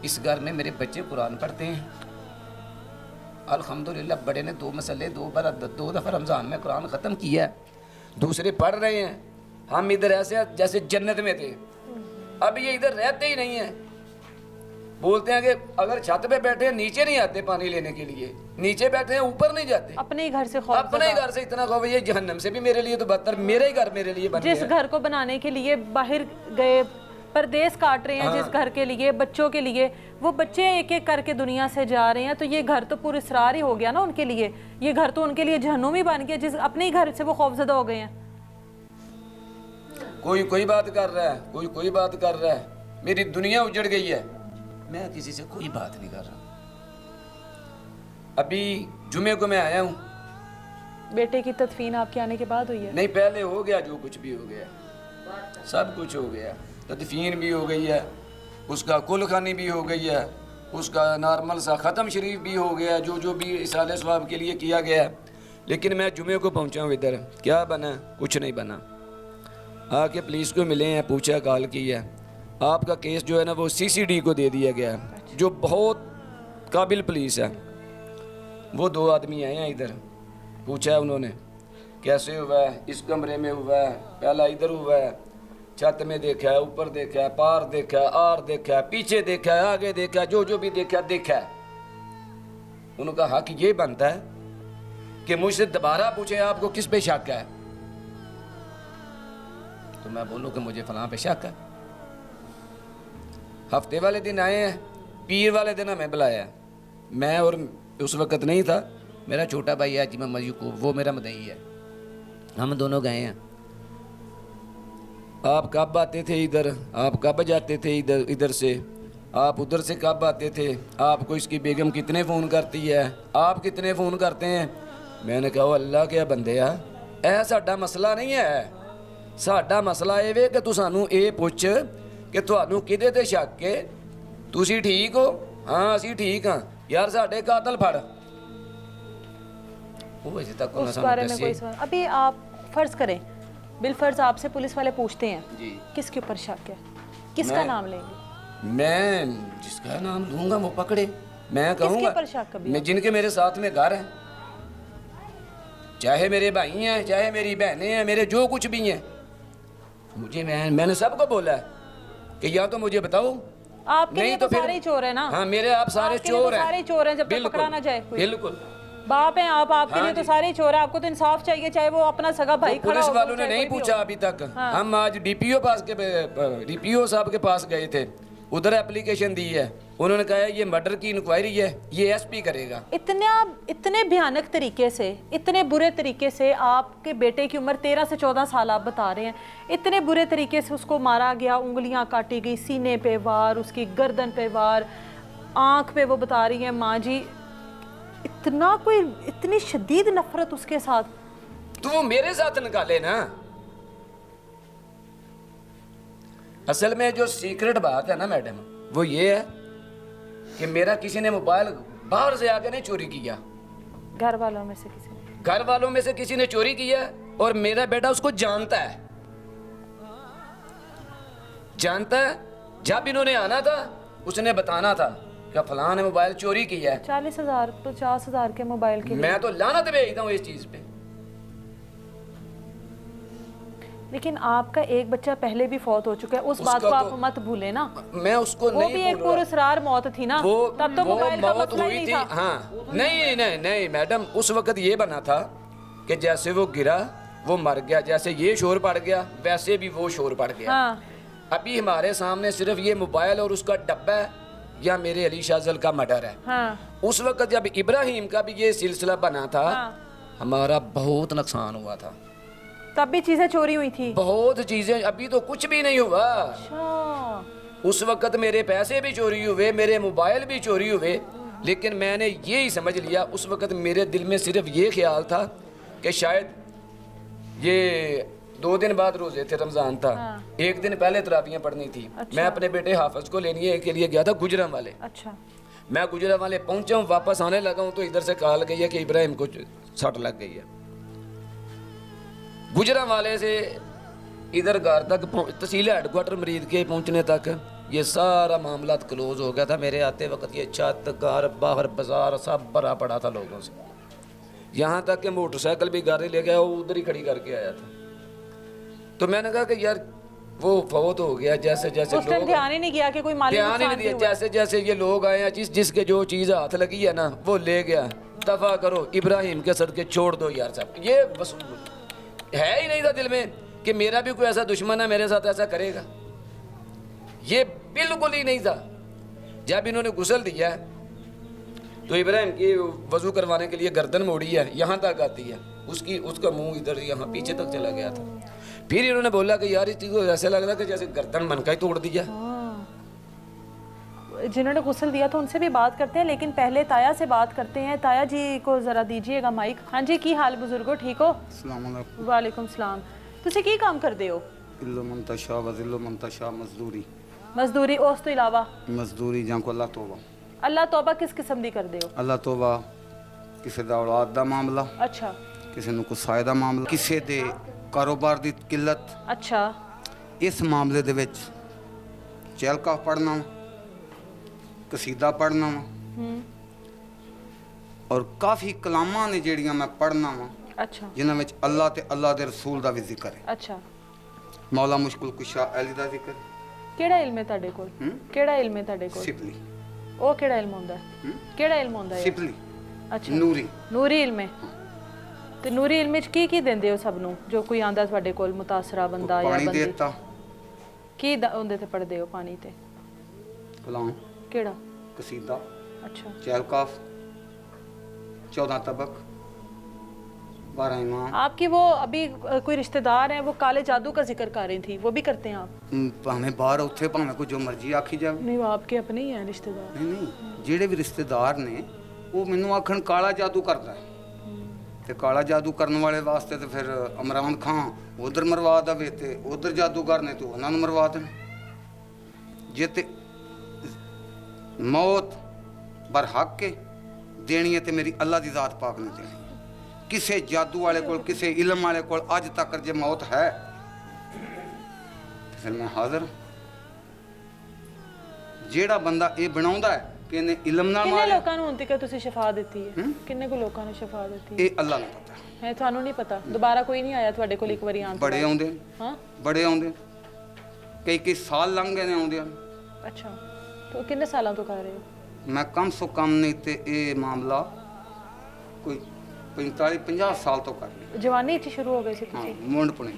इस घर में मेरे बच्चे कुरान पढ़ते हैं अल्हम्दुलिल्लाह, बड़े ने 2 मसले 2 दफ़ा रमज़ान में कुरान ख़त्म किया है, दूसरे पढ़ रहे हैं। हम इधर ऐसे जैसे जन्नत में थे, अब ये इधर रहते ही नहीं हैं। बोलते हैं कि अगर छत पे बैठे हैं नीचे नहीं आते पानी लेने के लिए, नीचे बैठे हैं ऊपर नहीं जाते। अपने ही घर से खौफ अपने ही घर से इतना खौफ है, ये जहन्नम से भी मेरे लिए तो बदतर, मेरा ही घर मेरे लिए बन जिस गया। घर को बनाने के लिए बाहर गए, परदेश काट रहे हैं जिस घर के लिए, बच्चों के लिए, वो बच्चे एक एक करके दुनिया से जा रहे हैं, तो ये घर तो पुरअसरार ही हो गया ना उनके लिए। ये घर तो उनके लिए जहन्नुम ही बन गया, जिस अपने ही घर से वो खौफजदा हो गए हैं। कोई कोई बात कर रहा है, कोई कोई बात कर रहा है, मेरी दुनिया उजड़ गई है, मैं किसी से कोई बात नहीं कर रहा। अभी जुमे को मैं आया हूँ, बेटे की तदफीन आपके आने के बाद हुई है? नहीं पहले हो गया, जो कुछ भी हो गया सब कुछ हो गया, तदफीन भी हो गई है, उसका कुलखानी भी हो गई है, उसका नॉर्मल सा ख़त्म शरीफ भी हो गया, जो जो भी इसाले सवाब के लिए किया गया। लेकिन मैं जुमे को पहुंचा हूँ इधर, क्या बना? कुछ नहीं बना। आके पुलिस को मिले हैं, पूछा, कॉल की है, आपका केस जो है ना वो CCD को दे दिया गया है, जो बहुत काबिल पुलिस है। वो 2 आदमी आए हैं इधर, पूछा है उन्होंने कैसे हुआ है, इस कमरे में हुआ है, पहला इधर हुआ है, छत में देखा है, ऊपर देखा है, पार देखा है, आर देखा है, पीछे देखा है, आगे देखा है, जो जो भी देखा देखा है। उनका हक ये बनता है कि मुझसे दोबारा पूछे आपको किस पे शक है, तो मैं बोलूँ कि मुझे फलां पे शक है। हफ्ते वाले दिन आए हैं, पीर वाले दिन हमें बुलाया, मैं और उस वक्त नहीं था। मेरा छोटा भाई है जिमा मयूकूब, वो मेरा मदई है, हम दोनों गए हैं। आप कब आते थे इधर, आप कब जाते थे इधर से, आप उधर से कब आते थे, आपको इसकी बेगम कितने फ़ोन करती है, आप कितने फ़ोन करते हैं। मैंने कहा ओ अल्लाह के बंदे ऐ साडा मसला नहीं है, साडा मसला ये वे कि तू सानू ये पुछ कि तुहानू किहदे ते शक है, तुसी ठीक हो। हाँ असी ठीक हाँ यार, साडे कातल फड़। वो अजे तक उस बारे में कोई सवाल? अभी आप फर्ज करें, बिलफर्ज आपसे पुलिस वाले पूछते हैं जी किसके ऊपर शक है, किसका नाम लेंगे? मैं जिसका नाम लूंगा वो पकड़े। मैं किसके कहूँगा ऊपर शक कभी? मैं जिनके मेरे साथ में घर है, चाहे मेरे भाई हैं, चाहे मेरी बहनें हैं, मेरे जो कुछ भी हैं, मुझे मैंने सबको बोला है कि या तो मुझे बताओ, आपके लिए तो सारे ही चोर है ना। हाँ मेरे आप सारे आपके लिए तो चोर हैं, सारे ही चोर हैं जब तक बिल्कुल, पकड़ा ना जाए कोई। बिल्कुल। बाप हैं आप, आपके हाँ लिए तो जी। सारे ही चोर है। आपको तो इंसाफ चाहिए, चाहे वो अपना सगा भाई खड़ा पुलिस हो, वालों ने चाहे नहीं कोई भी पूछा हो। अभी तक। हाँ। हम आज डीपीओ साहब के पास गए थे, उधर एप्लीकेशन दी है, उन्होंने कहा है ये मर्डर की इंक्वायरी है, ये एसपी करेगा। इतने भयानक तरीके से, इतने बुरे तरीके से आपके बेटे की उम्र 13 से 14 साल आप बता रहे हैं, इतने बुरे तरीके से उसको मारा गया, उंगलियां काटी गई, सीने पे वार, उसकी गर्दन पे वार, आंख पे वो बता रही है माँ जी, इतनी शदीद नफरत उसके साथ। तू मेरे साथ निकाले ना। असल में जो सीक्रेट बात है ना मैडम, वो ये है कि मेरा किसी ने मोबाइल बाहर से आके नहीं चोरी किया, घर वालों में से किसी ने। घर वालों में से किसी ने चोरी किया, और मेरा बेटा उसको जानता है। जब इन्होंने आना था उसने बताना था कि फलां ने मोबाइल चोरी किया है। 40,000 50,000 के मोबाइल के लिए। मैं तो लानत भेजता हूँ इस चीज पे। लेकिन आपका एक बच्चा पहले भी फौत हो चुका है, उस बात को उसका आप तो- मत भूले ना। मैं उसको वो नहीं भी एक भूल रहा। पुरस्कार मौत थी ना, वो तब तो वो मोबाइल का मौत मसला ही हुई नहीं थी। था। हाँ नहीं नहीं नहीं मैडम, उस वक्त ये बना था कि जैसे वो गिरा वो मर गया, जैसे ये शोर पड़ गया वैसे भी वो शोर पड़ गया। हाँ। अभी हमारे सामने सिर्फ ये मोबाइल और उसका डब्बा है या मेरे अली शाहजल का मर्डर है। हाँ। उस वक्त जब इब्राहिम का भी ये सिलसिला बना था, हाँ। हमारा बहुत नुकसान हुआ था, तब भी चीजें चोरी हुई थी। बहुत चीजें। अभी तो कुछ भी नहीं हुआ। अच्छा। उस वक्त मेरे पैसे भी चोरी हुए, मेरे मोबाइल भी चोरी हुए, लेकिन मैंने ये ही समझ लिया, उस वक्त मेरे दिल में सिर्फ ये ख्याल था कि शायद ये 2 दिन बाद रोजे थे, रमजान था। हाँ। 1 दिन पहले तराबियां पढ़नी थी। अच्छा। मैं अपने बेटे हाफिज को लेने के लिए गया था गुजरांवाले। अच्छा। मैं गुजरांवाले पहुंचा हूँ, वापस आने लगा हूँ तो इधर से कॉल गई है कि इब्राहिम को सट लग गई है। गुजरांवाले से इधर घर तक तहसील हेडक्वार्टर मरीद के पहुंचने तक ये सारा मामला क्लोज हो गया था। मेरे आते वक्त ये छत, घर, बाहर, बाजार सब भरा पड़ा था लोगों से, यहाँ तक कि मोटरसाइकिल भी गाड़ी ले गया, वो उधर ही खड़ी करके आया था। तो मैंने कहा कि यार वो फौत हो गया, जैसे जैसे उस टाइम लोग ध्यान ही नहीं किया कि कोई माली ध्यान ही नहीं नुकसान भी दिया, हुआ। जैसे जैसे ये लोग आए हैं, जिसके जो चीज़ हाथ लगी है ना वो ले गया। दफा करो, इब्राहिम के सदके छोड़ दो यार साहब। ये बस है ही नहीं था दिल में कि मेरा भी कोई ऐसा दुश्मन है मेरे साथ ऐसा करेगा, ये बिल्कुल ही नहीं था। जब इन्होंने गुस्ल दिया तो इब्राहिम की वजू करवाने के लिए गर्दन मोड़ी है, यहाँ तक आती है, उसका मुंह इधर यहाँ पीछे तक चला गया था। फिर इन्होंने बोला कि यार इस चीज़ को ऐसे लग रहा कि जैसे गर्दन मन का ही तोड़ दिया। जिन्होंने गुस्ल दिया था उनसे भी बात करते हैं, लेकिन पहले ताया से बात करते हैं। ताया जी को जरा दीजिएगा माइक। हाँ जी, की हाल बुजुर्गो, ठीक हो? वालेकुम सलाम। ਤੁਸੀਂ ਕੀ ਕੰਮ ਕਰਦੇ ਹੋ? इल्लो मंतशा वजिल्लो मंतशा मजदूरी मजदूरी, ਉਸ ਤੋਂ ਇਲਾਵਾ मजदूरी ਜਾਂ को अल्लाह तौबा ਅੱਲਾ ਤੌਬਾ ਕਿਸ ਕਿਸਮ ਦੀ ਕਰਦੇ ਹੋ? अल्लाह तौबा ਕਿਸੇ ਦਾ ਔਲਾਦ ਦਾ ਮਾਮਲਾ, ਅੱਛਾ ਕਿਸੇ ਨੂੰ ਕੋਈ ਸਾਇ ਦਾ ਮਾਮਲਾ, ਕਿਸੇ ਦੇ ਕਾਰੋਬਾਰ ਦੀ ਕਿੱਲਤ, ਅੱਛਾ ਇਸ ਮਾਮਲੇ ਦੇ ਵਿੱਚ ਚਹਿਲਕਾ ਪੜ੍ਹਨਾ, ਕਸੀਦਾ ਪੜ੍ਹਨਾ ਔਰ ਕਾਫੀ ਕਲਾਮਾਂ ਨੇ ਜਿਹੜੀਆਂ ਮੈਂ ਪੜ੍ਹਨਾ ਵਾ, ਅੱਛਾ ਜਿਨ੍ਹਾਂ ਵਿੱਚ ਅੱਲਾਹ ਤੇ ਅੱਲਾਹ ਦੇ ਰਸੂਲ ਦਾ ਵੀ ਜ਼ਿਕਰ ਹੈ। ਅੱਛਾ। ਮੌਲਾ ਮੁਸ਼ਕਿਲ ਕੁਸ਼ਾ ਅਲੀ ਦਾ ਜ਼ਿਕਰ, ਕਿਹੜਾ ਇਲਮ ਹੈ ਤੁਹਾਡੇ ਕੋਲ? ਕਿਹੜਾ ਇਲਮ ਹੈ ਤੁਹਾਡੇ ਕੋਲ? ਸਿਪਲੀ, ਉਹ ਕਿਹੜਾ ਇਲਮ ਹੁੰਦਾ ਹੈ? ਕਿਹੜਾ ਇਲਮ ਹੁੰਦਾ ਹੈ? ਸਿਪਲੀ, ਅੱਛਾ, ਨੂਰੀ। ਨੂਰੀ ਇਲਮ ਹੈ। ਤੇ ਨੂਰੀ ਇਲਮ ਵਿੱਚ ਕੀ ਦਿੰਦੇ ਹੋ ਸਭ ਨੂੰ ਜੋ ਕੋਈ ਆਂਦਾ ਤੁਹਾਡੇ ਕੋਲ ਮੁਤਾਸਰਾ ਬੰਦਾ ਜਾਂ ਪਾਣੀ ਬੰਦੀ? ਦੇਤਾ, ਕੀ ਉਹਦੇ ਤੇ ਪੜਦੇ ਹੋ ਪਾਣੀ ਤੇ? ਕਲਾਮ, ਕਿਹੜਾ? ਕਸੀਦਾ, ਅੱਛਾ ਚਹਿਲਕਾਫ, 14 तबक 12 इमाम। आपकी वो अभी कोई रिश्तेदार हैं वो काले जादू का जिक्र कर रही थी, वो भी करते हैं आप? भावें बाहर उत्थे भावें कोई जो मर्जी आखी जाए। नहीं, वो आपके अपने ही हैं रिश्तेदार। नहीं नहीं, ਜਿਹੜੇ ਵੀ ਰਿਸ਼ਤੇਦਾਰ ਨੇ ਉਹ ਮੈਨੂੰ ਆਖਣ ਕਾਲਾ ਜਾਦੂ ਕਰਦਾ ਹੈ ਤੇ ਕਾਲਾ ਜਾਦੂ ਕਰਨ ਵਾਲੇ ਵਾਸਤੇ ਤੇ ਫਿਰ ਇਮਰਾਨ ਖਾਨ ਉਧਰ ਮਰਵਾ ਦਵੇ ਤੇ ਉਧਰ ਜਾਦੂਗਰ ਨੇ ਤੇ ਉਹਨਾਂ ਨੂੰ ਮਰਵਾ ਦੇਣ। ਜੇ ਤੇ ਮੌਤ ਬਰਹੱਕ ਕੇ ਦੇਣੀ ਹੈ ਤੇ ਮੇਰੀ ਅੱਲਾ ਦੀ ਜ਼ਾਤ ਪਾਕ ਨੇ ਦੇਣੀ। ਕਿਸੇ ਜਾਦੂ ਵਾਲੇ ਕੋਲ ਕਿਸੇ ਇਲਮ ਵਾਲੇ ਕੋਲ ਅੱਜ ਤੱਕ ਜੇ ਮੌਤ ਹੈ ਤੇ ਫਿਰ ਮੈਂ ਹਾਜ਼ਰ। ਜਿਹੜਾ ਬੰਦਾ ਇਹ ਬਣਾਉਂਦਾ ਹੈ ਕਿ ਇਹਨੇ ਇਲਮ ਨਾਲ ਕਿੰਨੇ ਮਾਰਿਆ, ਲੋਕਾਂ ਨੂੰ ਹੁਣ ਤੱਕ ਤੁਸੀਂ ਸ਼ਿਫਾ ਦਿੱਤੀ ਹੈ? ਕਿੰਨੇ ਕੋ ਲੋਕਾਂ ਨੂੰ ਸ਼ਿਫਾ ਦਿੱਤੀ ਹੈ? ਇਹ ਅੱਲਾ ਨੂੰ ਪਤਾ। ਹੈ ਤੁਹਾਨੂੰ ਨਹੀਂ ਪਤਾ? ਦੁਬਾਰਾ ਕੋਈ ਨਹੀਂ ਆਇਆ ਤੁਹਾਡੇ ਕੋਲ ਇੱਕ ਵਾਰੀ ਆਉਣ ਤੋਂ ਬੜੇ ਬਾਅਦ? ਆਉਂਦੇ ਨੇ, ਹਾਂ, ਬੜੇ ਆਉਂਦੇ ਨੇ। ਕਈ ਕਈ ਸਾਲ ਲੰਘ ਗਏ ਨੇ ਆਉਂਦਿਆਂ ਨੂੰ। ਅੱਛਾ। तो कितने सालों तो कर रहे हो? मैं कम से कम नहीं तो ये मामला कोई 45-50 साल तो कर लिया। जवानी च शुरू हो गए सी हाँ, तुसी? मुंडपुणे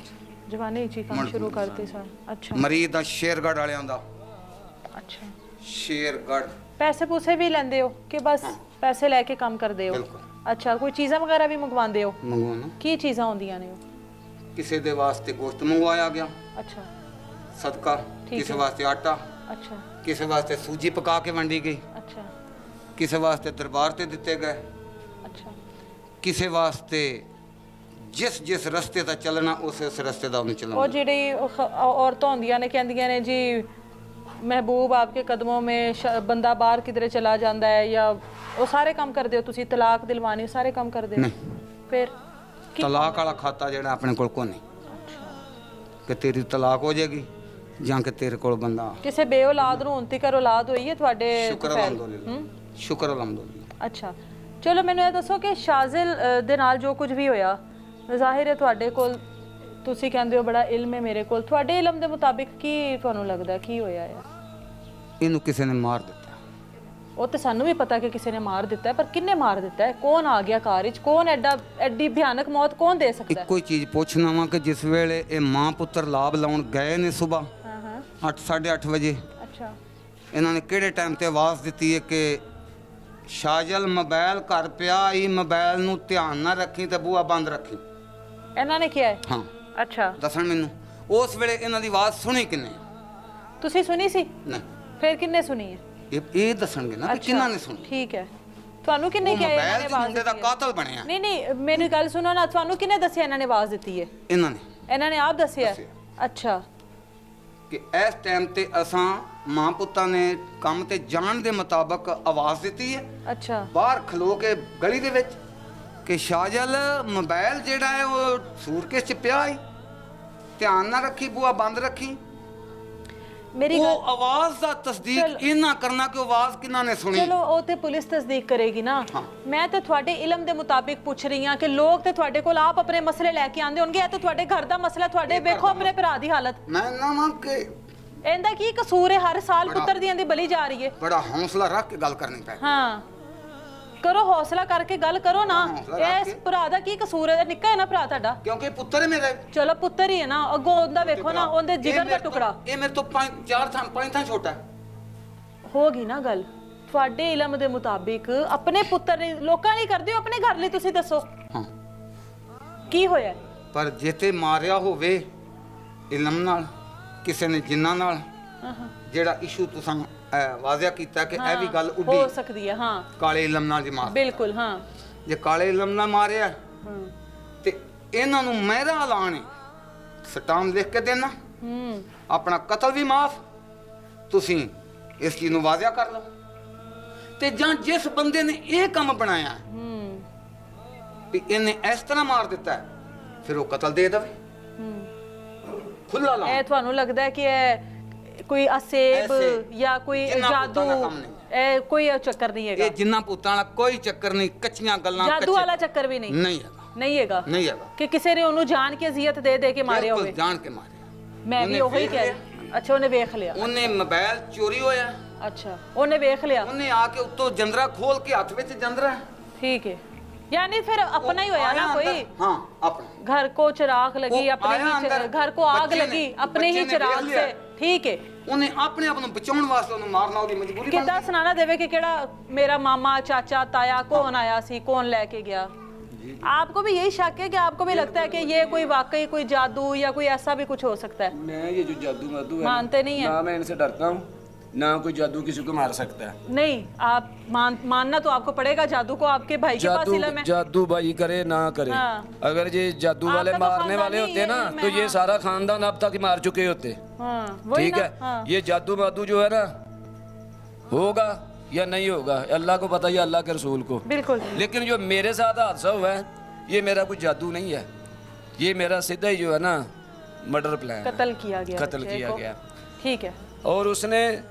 जवानी च ही काम शुरू करते सन? अच्छा मरीज ਦਾ ਸ਼ੇਰਗੜ੍ਹ ਵਾਲਿਆਂ ਦਾ। अच्छा। ਸ਼ੇਰਗੜ੍ਹ पैसे पूसे भी लेंदे हो कि बस पैसे लेके काम करदे हो? बिल्कुल। अच्छा, कोई चीज़ां वगैरह भी मंगवांदे हो? ਮੰਗਵਾਉਣਾ। की चीज़ां होंदियां ने? ਕਿਸੇ ਦੇ ਵਾਸਤੇ ਗੋਸ਼ਤ ਮੰਗਵਾਇਆ ਗਿਆ अच्छा ਸਦਕਾ, ਠੀਕ ਕਿਸੇ ਹੈ। ਵਾਸਤੇ ਆਟਾ, अच्छा ਕਿਸੇ ਵਾਸਤੇ ਸੂਜੀ ਪਕਾ ਕੇ ਵੰਡੀ ਗਈ, अच्छा ਕਿਸੇ ਵਾਸਤੇ ਦਰਬਾਰ ਤੇ ਦਿੱਤੇ ਗਏ, अच्छा। ਕਿਸੇ ਵਾਸਤੇ ਜਿਸ ਜਿਸ ਰਸਤੇ ਦਾ ਚੱਲਣਾ ਉਸ ਰਸਤੇ ਦਾ ਉਹਨੂੰ और ਚਲਾਉਣਾ। ਜਿਹੜੀ औरतां होंदियां ने कहंदियां ने जी महबूब आपके कदमों में बंदा बाहर किधरे चला जाता है, या वो सारे काम करदे हो तुसी? तलाक दिलवानी सारे काम करदे हो? नहीं। फिर ਤਲਾਕ ਵਾਲਾ ਖਾਤਾ ਜਿਹੜਾ ਆਪਣੇ ਕੋਲ ਕੋਈ ਨਹੀਂ ਕਿ ਤੇਰੀ ਤਲਾਕ ਹੋ ਜਾਏਗੀ ਜਾਂ ਕਿ ਤੇਰੇ ਕੋਲ ਬੰਦਾ। ਕਿਸੇ ਬੇਔਲਾਦ ਨੂੰ ਹੁਣ ਤੱਕ ਔਲਾਦ ਹੋਈ ਹੈ ਤੁਹਾਡੇ? ਸ਼ੁਕਰ ਅਲਹਮਦੁਲਿਲਾ, ਸ਼ੁਕਰ ਅਲਹਮਦੁਲਿਲਾ। ਅੱਛਾ, ਚਲੋ ਮੈਨੂੰ ਇਹ ਦੱਸੋ ਕਿ ਸ਼ਾਜ਼ਿਲ ਦੇ ਨਾਲ ਜੋ ਕੁਝ ਵੀ ਹੋਇਆ, ਜ਼ਾਹਿਰ ਹੈ ਤੁਹਾਡੇ ਕੋਲ, ਤੁਸੀਂ ਕਹਿੰਦੇ ਹੋ ਬੜਾ ਇਲਮ ਹੈ ਮੇਰੇ ਕੋਲ, ਤੁਹਾਡੇ ਇਲਮ ਦੇ ਮੁਤਾਬਿਕ ਕੀ ਤੁਹਾਨੂੰ ਲੱਗਦਾ ਕੀ ਹੋਇਆ ਹੈ? ਇਹਨੂੰ ਕਿਸੇ ਨੇ ਮਾਰ ਦਿੱਤਾ। ਉਹ ਤੇ ਸਾਨੂੰ ਵੀ ਪਤਾ ਕਿ ਕਿਸੇ ਨੇ ਮਾਰ ਦਿੱਤਾ ਹੈ, ਪਰ ਕਿੰਨੇ ਮਾਰ ਦਿੱਤਾ ਹੈ? ਕੌਣ ਆ ਗਿਆ ਘਰ ਵਿੱਚ? ਕੌਣ ਐਡੀ ਭਿਆਨਕ ਮੌਤ ਕੌਣ ਦੇ ਸਕਦਾ ਹੈ? ਇੱਕੋ ਹੀ ਚੀਜ਼ ਪੁੱਛਣਾ ਵਾ ਕਿ ਜਿਸ ਵੇਲੇ ਇਹ ਮਾਂ ਪੁੱਤਰ ਲਾਭ ਲਾਉਣ ਗਏ ਨੇ ਸਵੇਰ ਹਾਂ ਹਾਂ 8-8:30 ਵਜੇ, ਅੱਛਾ ਇਹਨਾਂ ਨੇ ਕਿਹੜੇ ਟਾਈਮ ਤੇ ਆਵਾਜ਼ ਦਿੱਤੀ ਹੈ ਕਿ ਸ਼ਾਜਲ ਮੋਬਾਈਲ ਘਰ ਪਿਆ ਹੀ, ਮੋਬਾਈਲ ਨੂੰ ਧਿਆਨ ਨਾਲ ਰੱਖੀ ਤੇ ਬੂਹਾ ਬੰਦ ਰੱਖੀ। ਇਹਨਾਂ ਨੇ ਕਿਹਾ ਹੈ? ਹਾਂ, ਅੱਛਾ, ਦੱਸਣ ਮੈਨੂੰ ਉਸ ਵੇਲੇ ਇਹਨਾਂ ਦੀ ਆਵਾਜ਼ ਸੁਣੀ ਕਿੰਨੇ? ਤੁਸੀਂ ਸੁਣੀ ਸੀ? ਨਹੀਂ, ਫਿਰ ਕਿੰਨੇ ਸੁਣੀ ਹੈ? ਇਹ ਦੱਸਣਗੇ ਨਾ ਕਿ ਕਿਹਨਾਂ ਨੇ ਸੁਣੀ। ਠੀਕ ਹੈ, ਤੁਹਾਨੂੰ ਕਿੰਨੇ ਉਹ ਕਿਹਾ ਇਹਨਾਂ ਮੋਬਾਈਲ ਨੇ ਦੇ ਆਵਾਜ਼ ਮੁੰਡੇ ਦਾ ਦਿੱਤੀ ਹੈ? ਕਾਤਲ ਬਣਿਆ ਨਹੀਂ ਨਹੀਂ, ਮੇਰੀ ਗੱਲ ਸੁਣੋ ਨਾ, ਤੁਹਾਨੂੰ ਕਿਹਨੇ ਦੱਸਿਆ ਇਹਨਾਂ ਨੇ ਆਵਾਜ਼ ਦਿੱਤੀ ਹੈ? ਇਹਨਾਂ ਨੇ ਇਹਨਾਂ ਨੇ ਆਪ ਦੱਸਿਆ? ਦੱਸਿਆ। ਅੱਛਾ ਕਿ ਇਸ ਟਾਈਮ ਤੇ ਅਸਾਂ ਮਾਂ ਪੁੱਤਾਂ ਨੇ ਕੰਮ ਤੇ ਜਾਣ ਦੇ ਮੁਤਾਬਕ ਆਵਾਜ਼ ਦਿੱਤੀ ਹੈ ਅੱਛਾ ਬਾਹਰ ਖਲੋ ਕੇ ਗਲੀ ਦੇ ਵਿੱਚ ਕਿ ਸ਼ਾਜਲ ਮੋਬਾਈਲ ਜਿਹੜਾ ਹੈ ਉਹ ਸੂਟਕੇਸ 'ਚ ਪਿਆ ਹੈ, ਧਿਆਨ ਨਾਲ ਰੱਖੀ, ਬੂਹਾ ਬੰਦ ਰੱਖੀ। ਮੇਰੀ ਗੱਲ ਉਹ ਆਵਾਜ਼ ਦਾ ਤਸਦੀਕ ਚਲੋ। ਇਹਨਾਂ ਕਰਨਾ ਕਿ ਆਵਾਜ਼ ਕਿਹਨਾਂ ਨੇ ਸੁਣੀ। ਚਲੋ ਉਹ ਤੇ ਪੁਲਿਸ ਤਸਦੀਕ ਕਰੇਗੀ ਨਾ। ਹਾਂ। ਮੈਂ ਤੇ ਤੁਹਾਡੇ ਇਲਮ ਦੇ ਮੁਤਾਬਿਕ ਪੁੱਛ ਰਹੀ ਹਾਂ ਕਿ ਲੋਕ ਤੇ ਤੁਹਾਡੇ ਕੋਲ ਆਪ ਆਪਣੇ ਮਸਲੇ ਲੈ ਕੇ ਆਉਂਦੇ ਹੋਣਗੇ। ਇਹ ਤਾਂ ਤੁਹਾਡੇ ਘਰ ਦਾ ਮਸਲਾ, ਤੁਹਾਡੇ ਵੇਖੋ ਆਪਣੇ ਭਰਾ ਦੀ ਹਾਲਤ। ਮੈਂ ਨਾ ਮੰਗ ਕੇ ਇਹਦਾ ਕੀ ਕਸੂਰ ਹੈ? ਹਰ ਸਾਲ ਬੜਾ- ਪੁੱਤਰ ਦੀਆਂ ਦੀ ਬਲੀ ਜਾ ਰਹੀ ਹੈ। ਬੜਾ ਹੌਸਲਾ ਰੱਖ ਕੇ ਗੱਲ ਕਰਨੀ ਪੈ। ਹਾਂ ਕਰੋ, ਹੌਸਲਾ ਕਰਕੇ ਗੱਲ ਕਰੋ ਨਾ। ਹੌਸਲਾ ਰੱਖ ਇਸ ਕੇ। ਭਰਾ ਦਾ ਕੀ ਕਸੂਰ ਹੈ? ਨਿੱਕਾ ਹੈ ਨਾ ਭਰਾ ਤੁਹਾਡਾ। ਕਿਉਂਕਿ ਪੁੱਤਰ ਹੈ ਮੇਰਾ। ਚਲੋ ਪੁੱਤਰ ਹੀ ਹੈ ਨਾ, ਅੱਗੋਂ ਉਹਦਾ ਵੇਖੋ ਨਾ, ਉਹਦੇ ਜਿਗਰ ਦਾ ਟੁਕੜਾ। ਇਹ ਮੇਰੇ ਤੋਂ 5 ਥਾਂ ਛੋਟਾ ਹੈ। ਹੋਗੀ ਨਾ ਗੱਲ। ਤੁਹਾਡੇ ਇਲਮ ਦੇ ਮੁਤਾਬਿਕ ਆਪਣੇ ਪੁੱਤਰ ਨੇ, ਲੋਕਾਂ ਨਹੀਂ ਕਰਦੇ ਹੋ, ਆਪਣੇ ਘਰ ਲਈ ਤੁਸੀਂ ਦੱਸੋ ਹਾਂ, ਕੀ ਹੋਇਆ? ਪਰ ਜਿੱਤੇ ਮਾਰਿਆ ਹੋਵੇ ਇਲਮ ਨਾਲ, ਕਿਸੇ ਨੇ ਜਿੰਨਾਂ ਨਾਲ, ਜਿਹੜਾ ਇਸ਼ੂ ਤੁਸੀਂ ਵਾਜ਼ਿਆ ਕੀਤਾ ਕਿ ਇਹ ਵੀ ਗੱਲ ਹੋ ਉੱਡੀ ਸਕਦੀ ਹੈ। ਹਾਂ ਕਾਲੇ ਇਲਮ ਨਾਲ ਜੀ ਮਾਰ। ਬਿਲਕੁਲ ਹਾਂ। ਜੇ ਕਾਲੇ ਇਲਮ ਨਾਲ ਮਾਰਿਆ ਤੇ ਇਹਨਾਂ ਨੂੰ ਮਹਿਰਾ ਐਲਾਨ ਸਟਾਮ ਲਿਖ ਕੇ ਦੇਣਾ, ਆਪਣਾ ਕਤਲ ਵੀ ਮਾਫ, ਤੁਸੀਂ ਇਸ ਚੀਜ਼ ਨੂੰ ਵਾਜ਼ਿਆ ਕਰ ਲਓ। ਤੇ ਜਾਂ ਜਿਸ ਬੰਦੇ ਨੇ ਇਹ ਕੰਮ ਬਣਾਇਆ ਵੀ ਇਹਨੇ ਇਸ ਤਰ੍ਹਾਂ ਮਾਰ ਦਿੱਤਾ ਹੈ, ਫਿਰ ਉਹ ਕਤਲ ਦੇ ਦੇਵੇ ਖੁੱਲਾ ਲਾ। ਇਹ ਤੁਹਾਨੂੰ ਲੱਗਦਾ ਹੈ ਕਿ ਇਹ ਕੋਈ ਅਸੇਬ ਐਸੇ ਜਾਂ ਕੋਈ ਜਿੰਨਾ ਜਾਦੂ, ਪੁੱਤਾਂ ਦਾ ਕੰਮ ਨਹੀਂ। ਇਹ ਕੋਈ ਚੱਕਰ ਨਹੀਂ ਹੈਗਾ? ਇਹ ਜਿੰਨਾ ਪੁੱਤਾਂ ਵਾਲਾ ਕੋਈ ਚੱਕਰ ਨਹੀਂ, ਕੱਚੀਆਂ ਗੱਲਾਂ, ਜਾਦੂ ਵਾਲਾ ਚੱਕਰ ਵੀ ਨਹੀਂ? ਨਹੀਂ ਹੈਗਾ, ਨਹੀਂ ਹੈਗਾ। ਨਹੀਂ ਹੈਗਾ। ਕਿ ਕਿਸੇ ਨੇ ਉਹਨੂੰ ਜਾਣ ਕੇ ਅਜ਼ੀਅਤ ਦੇ ਦੇ ਕੇ ਮਾਰਿਆ ਬਿਲਕੁਲ ਹੋਵੇ? ਜਾਣ ਕੇ ਮਾਰਿਆ। ਮੈਂ ਵੀ ਉਹਨੇ ਉਹੀ ਵੇਖ ਕਹਿ ਲਿਆ। ਰਹੀ। ਅੱਛਾ, ਉਹਨੇ ਵੇਖ ਲਿਆ। ਉਹਨੇ ਮੋਬਾਈਲ ਚੋਰੀ ਹੋਇਆ, ਅੱਛਾ, ਉਹਨੇ ਵੇਖ ਲਿਆ। ਉਹਨੇ ਆ ਕੇ ਉੱਤੋਂ ਜੰਦਰਾ ਖੋਲ ਕੇ ਹੱਥ ਵਿੱਚ ਜੰਦਰਾ, ਠੀਕ ਹੈ। यानी फिर अपना ही होया ना कोई हाँ अपना घर को चिराग लगी वो अपने आया ही अंदर, घर को आग बच्चे ने- लगी अपने ही बच्चे ने चिराग देख लिया। से ठीक है ਉਹਨੇ ਆਪਣੇ ਆਪ ਨੂੰ ਬਚਾਉਣ ਵਾਸਤੇ ਉਹਨੂੰ ਮਾਰਨਾ ਉਹਦੀ ਮਜਬੂਰੀ ਬਣ कितना सुनाना देवे कि केड़ा मेरा मामा चाचा ताया कौन आया सी कौन लेके गया आपको भी यही शक है कि आपको भी लगता है कि ये कोई वाकई कोई जादू या कोई ऐसा भी कुछ हो सकता है मैं ये जो जादू वादू है मानते नहीं है ना मैं इनसे डरता हूँ ना कोई जादू किसी को मार सकता है। नहीं आप मानना तो आपको पड़ेगा जादू को आपके भाई के पास जादू इलम है जादू भाई करे ना करे, हाँ। अगर ये जादू आपका वाले तो मारने वाले खानदानी होते ना है, तो मैं- ये सारा खानदान अब तक ही मार चुके होते। हाँ, वही ठीक ना, है हाँ। ये जादू वादू जो है ना होगा या नहीं होगा अल्लाह को पता है, अल्लाह के रसूल को। बिल्कुल लेकिन जो मेरे साथ हादसा हुआ है ये मेरा कोई जादू नहीं है, ये मेरा सीधा ही जो है ना मर्डर प्लान कत्ल किया गया कत्ल बच्चे किया को। गया। ठीक है और उसने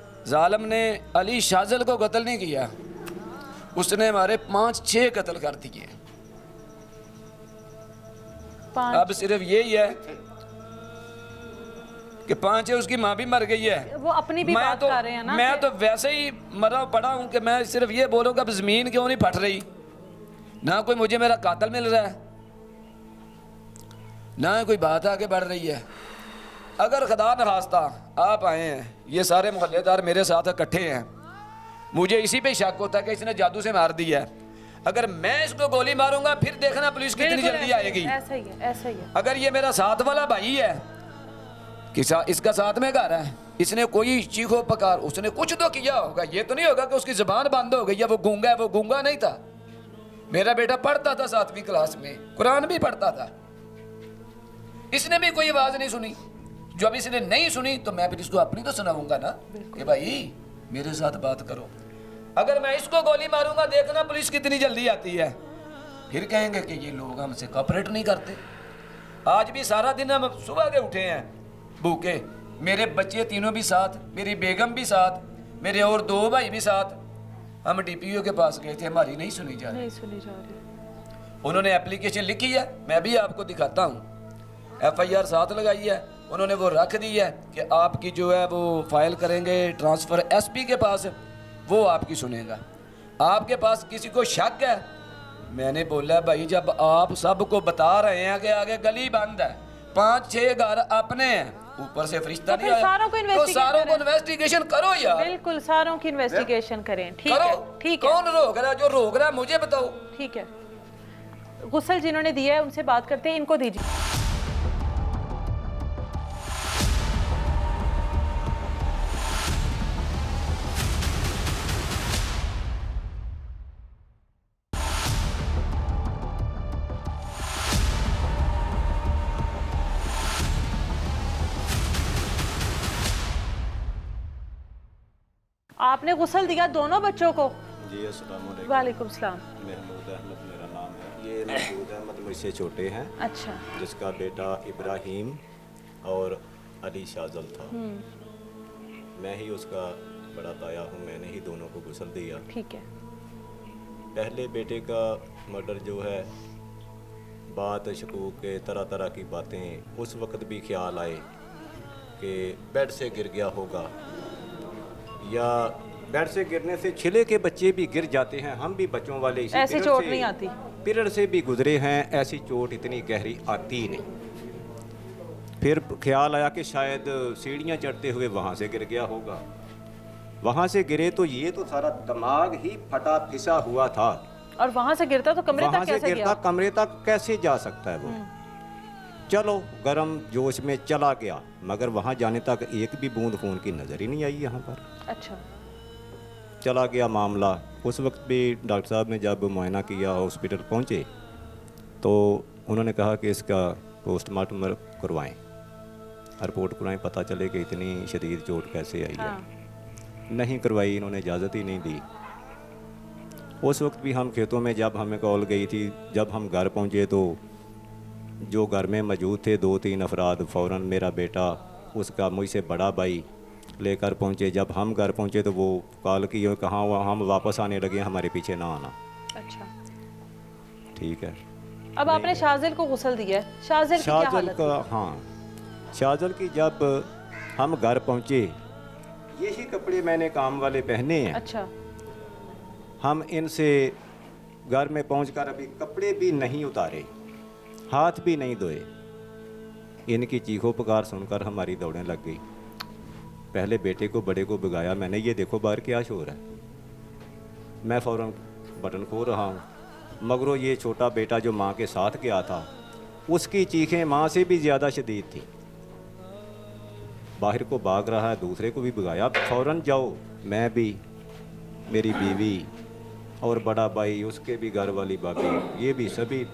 जालिम ने अली शाजल को कत्ल नहीं किया, उसने हमारे 5-6 कत्ल कर दिए। पाँच अब सिर्फ यही है कि 5 है, उसकी माँ भी मर गई है। वो अपनी भी बात कर रहे हैं ना मैं कि- तो वैसे ही मरा पड़ा हूँ कि मैं सिर्फ ये बोलूँ कि अब जमीन क्यों नहीं फट रही, ना कोई मुझे मेरा कातिल मिल रहा है ना कोई बात आगे बढ़ रही है। अगर खुदा न खास्ता आप आए हैं, ये सारे मोहल्लेदार मेरे साथ इकट्ठे हैं, मुझे इसी पे शक होता है कि इसने जादू से मार दिया है। अगर मैं इसको गोली मारूंगा फिर देखना पुलिस कितनी बिल्कुल जल्दी ऐसा ही आएगी। है, ऐसा ही है ऐसा ही है अगर ये मेरा साथ वाला भाई है कि इसका साथ में घर है, इसने कोई चीखो पकार उसने कुछ तो किया होगा, ये तो नहीं होगा कि उसकी जुबान बंद हो गई या वो गूंगा है। वो गूंगा नहीं था, मेरा बेटा पढ़ता था 7वीं क्लास में, कुरान भी पढ़ता था, इसने भी कोई आवाज नहीं सुनी। जो अब इसने नहीं सुनी तो मैं फिर इसको अपनी तो सुनाऊंगा ना कि भाई मेरे साथ बात करो। अगर मैं इसको गोली मारूंगा देखना पुलिस कितनी जल्दी आती है, फिर कहेंगे कि ये लोग हमसे कॉपरेट नहीं करते। आज भी सारा दिन हम सुबह के उठे हैं भूखे, मेरे बच्चे तीनों भी साथ, मेरी बेगम भी साथ, मेरे और 2 भाई भी साथ। हम डीपीओ के पास गए थे, हमारी नहीं सुनी जा रही। नहीं सुनी जा रही उन्होंने एप्लीकेशन लिखी है, मैं भी आपको दिखाता हूँ, FIR साथ लगाई है, उन्होंने वो रख दी है कि आपकी जो है वो फाइल करेंगे ट्रांसफ़र SP के पास, वो आपकी सुनेगा। आपके पास किसी को शक है? मैंने बोला भाई जब आप सबको बता रहे हैं कि आगे गली बंद है, 5-6 घर अपने हैं, ऊपर से फरिश्ता तो नहीं फिर आया, सारों को तो investigate सारों को करें। इन्वेस्टिगेशन करो यार, बिल्कुल सारों की इन्वेस्टिगेशन करें ठीक है करो। ठीक है कौन रोक रहा है? जो रोक रहा है मुझे बताओ। ठीक है गुस्सल जिन्होंने दिया है उनसे बात करते हैं, इनको दीजिए। आपने गुस्सल दिया दोनों बच्चों को? जी अस्सलाम वालेकुम। वालेकुम सलाम। महमूद अहमद मेरा नाम है। ये महमूद अहमद मुझसे छोटे हैं, अच्छा जिसका बेटा इब्राहिम और अली शाजल था। मैं ही उसका बड़ा ताया हूँ, मैंने ही दोनों को गुस्ल दिया। ठीक है पहले बेटे का मर्डर जो है, बात शकूक के तरह तरह की बातें, उस वक्त भी ख्याल आए कि बेड से गिर गया होगा, या बेड से गिरने से छिले के बच्चे भी गिर जाते हैं, हम भी बच्चों वाले इसी ऐसी पीरियड चोट से- नहीं आती। पीरियड से भी गुजरे हैं, ऐसी चोट इतनी गहरी आती ही नहीं। फिर ख्याल आया कि शायद सीढ़ियाँ चढ़ते हुए वहाँ से गिर गया होगा। वहाँ से गिरे तो ये तो सारा दिमाग ही फटा फिसा हुआ था। और वहां से गिरता तो कमरे वहाँ तक से कैसे गिरता गया? कमरे तक कैसे जा सकता है वो? चलो गरम जोश में चला गया, मगर वहाँ जाने तक एक भी बूंद खून की नज़र ही नहीं आई यहाँ पर। अच्छा चला गया मामला। उस वक्त भी डॉक्टर साहब ने जब मुआयना किया, हॉस्पिटल पहुँचे तो उन्होंने कहा कि इसका पोस्टमार्टम करवाएं, रिपोर्ट करवाएं, पता चले कि इतनी शदीद चोट कैसे आई हाँ। है। नहीं करवाई, इन्होंने इजाज़त ही नहीं दी। उस वक्त भी हम खेतों में, जब हमें कॉल गई थी, जब हम घर पहुँचे तो जो घर में मौजूद थे 2-3 अफराद, फ़ौरन मेरा बेटा, उसका मुझसे बड़ा भाई लेकर पहुँचे। जब हम घर पहुँचे तो वो कॉल की, कहाँ हुआ, हम वापस आने लगे, हमारे पीछे ना आना। अच्छा ठीक है। अब आपने शाजिल को गुस्ल दिया है, शाजिल की क्या शाजल हालत का, है? हाँ, शाजल की जब हम घर पहुँचे, यही कपड़े मैंने काम वाले पहने हैं। अच्छा हम इनसे घर में पहुंचकर अभी कपड़े भी नहीं उतारे, हाथ भी नहीं धोए। इनकी चीखों पुकार सुनकर हमारी दौड़ें लग गई। पहले बेटे को बड़े को भगाया मैंने, ये देखो बाहर क्या शोर है। मैं फ़ौरन बटन खोल रहा हूँ, मगरों ये छोटा बेटा जो माँ के साथ गया था, उसकी चीखें माँ से भी ज़्यादा शदीद थी। बाहर को भाग रहा है, दूसरे को भी भगाया, फ़ौरन जाओ। मैं भी, मेरी बीवी और बड़ा भाई, उसके भी घर वाली भाभी, ये भी सभी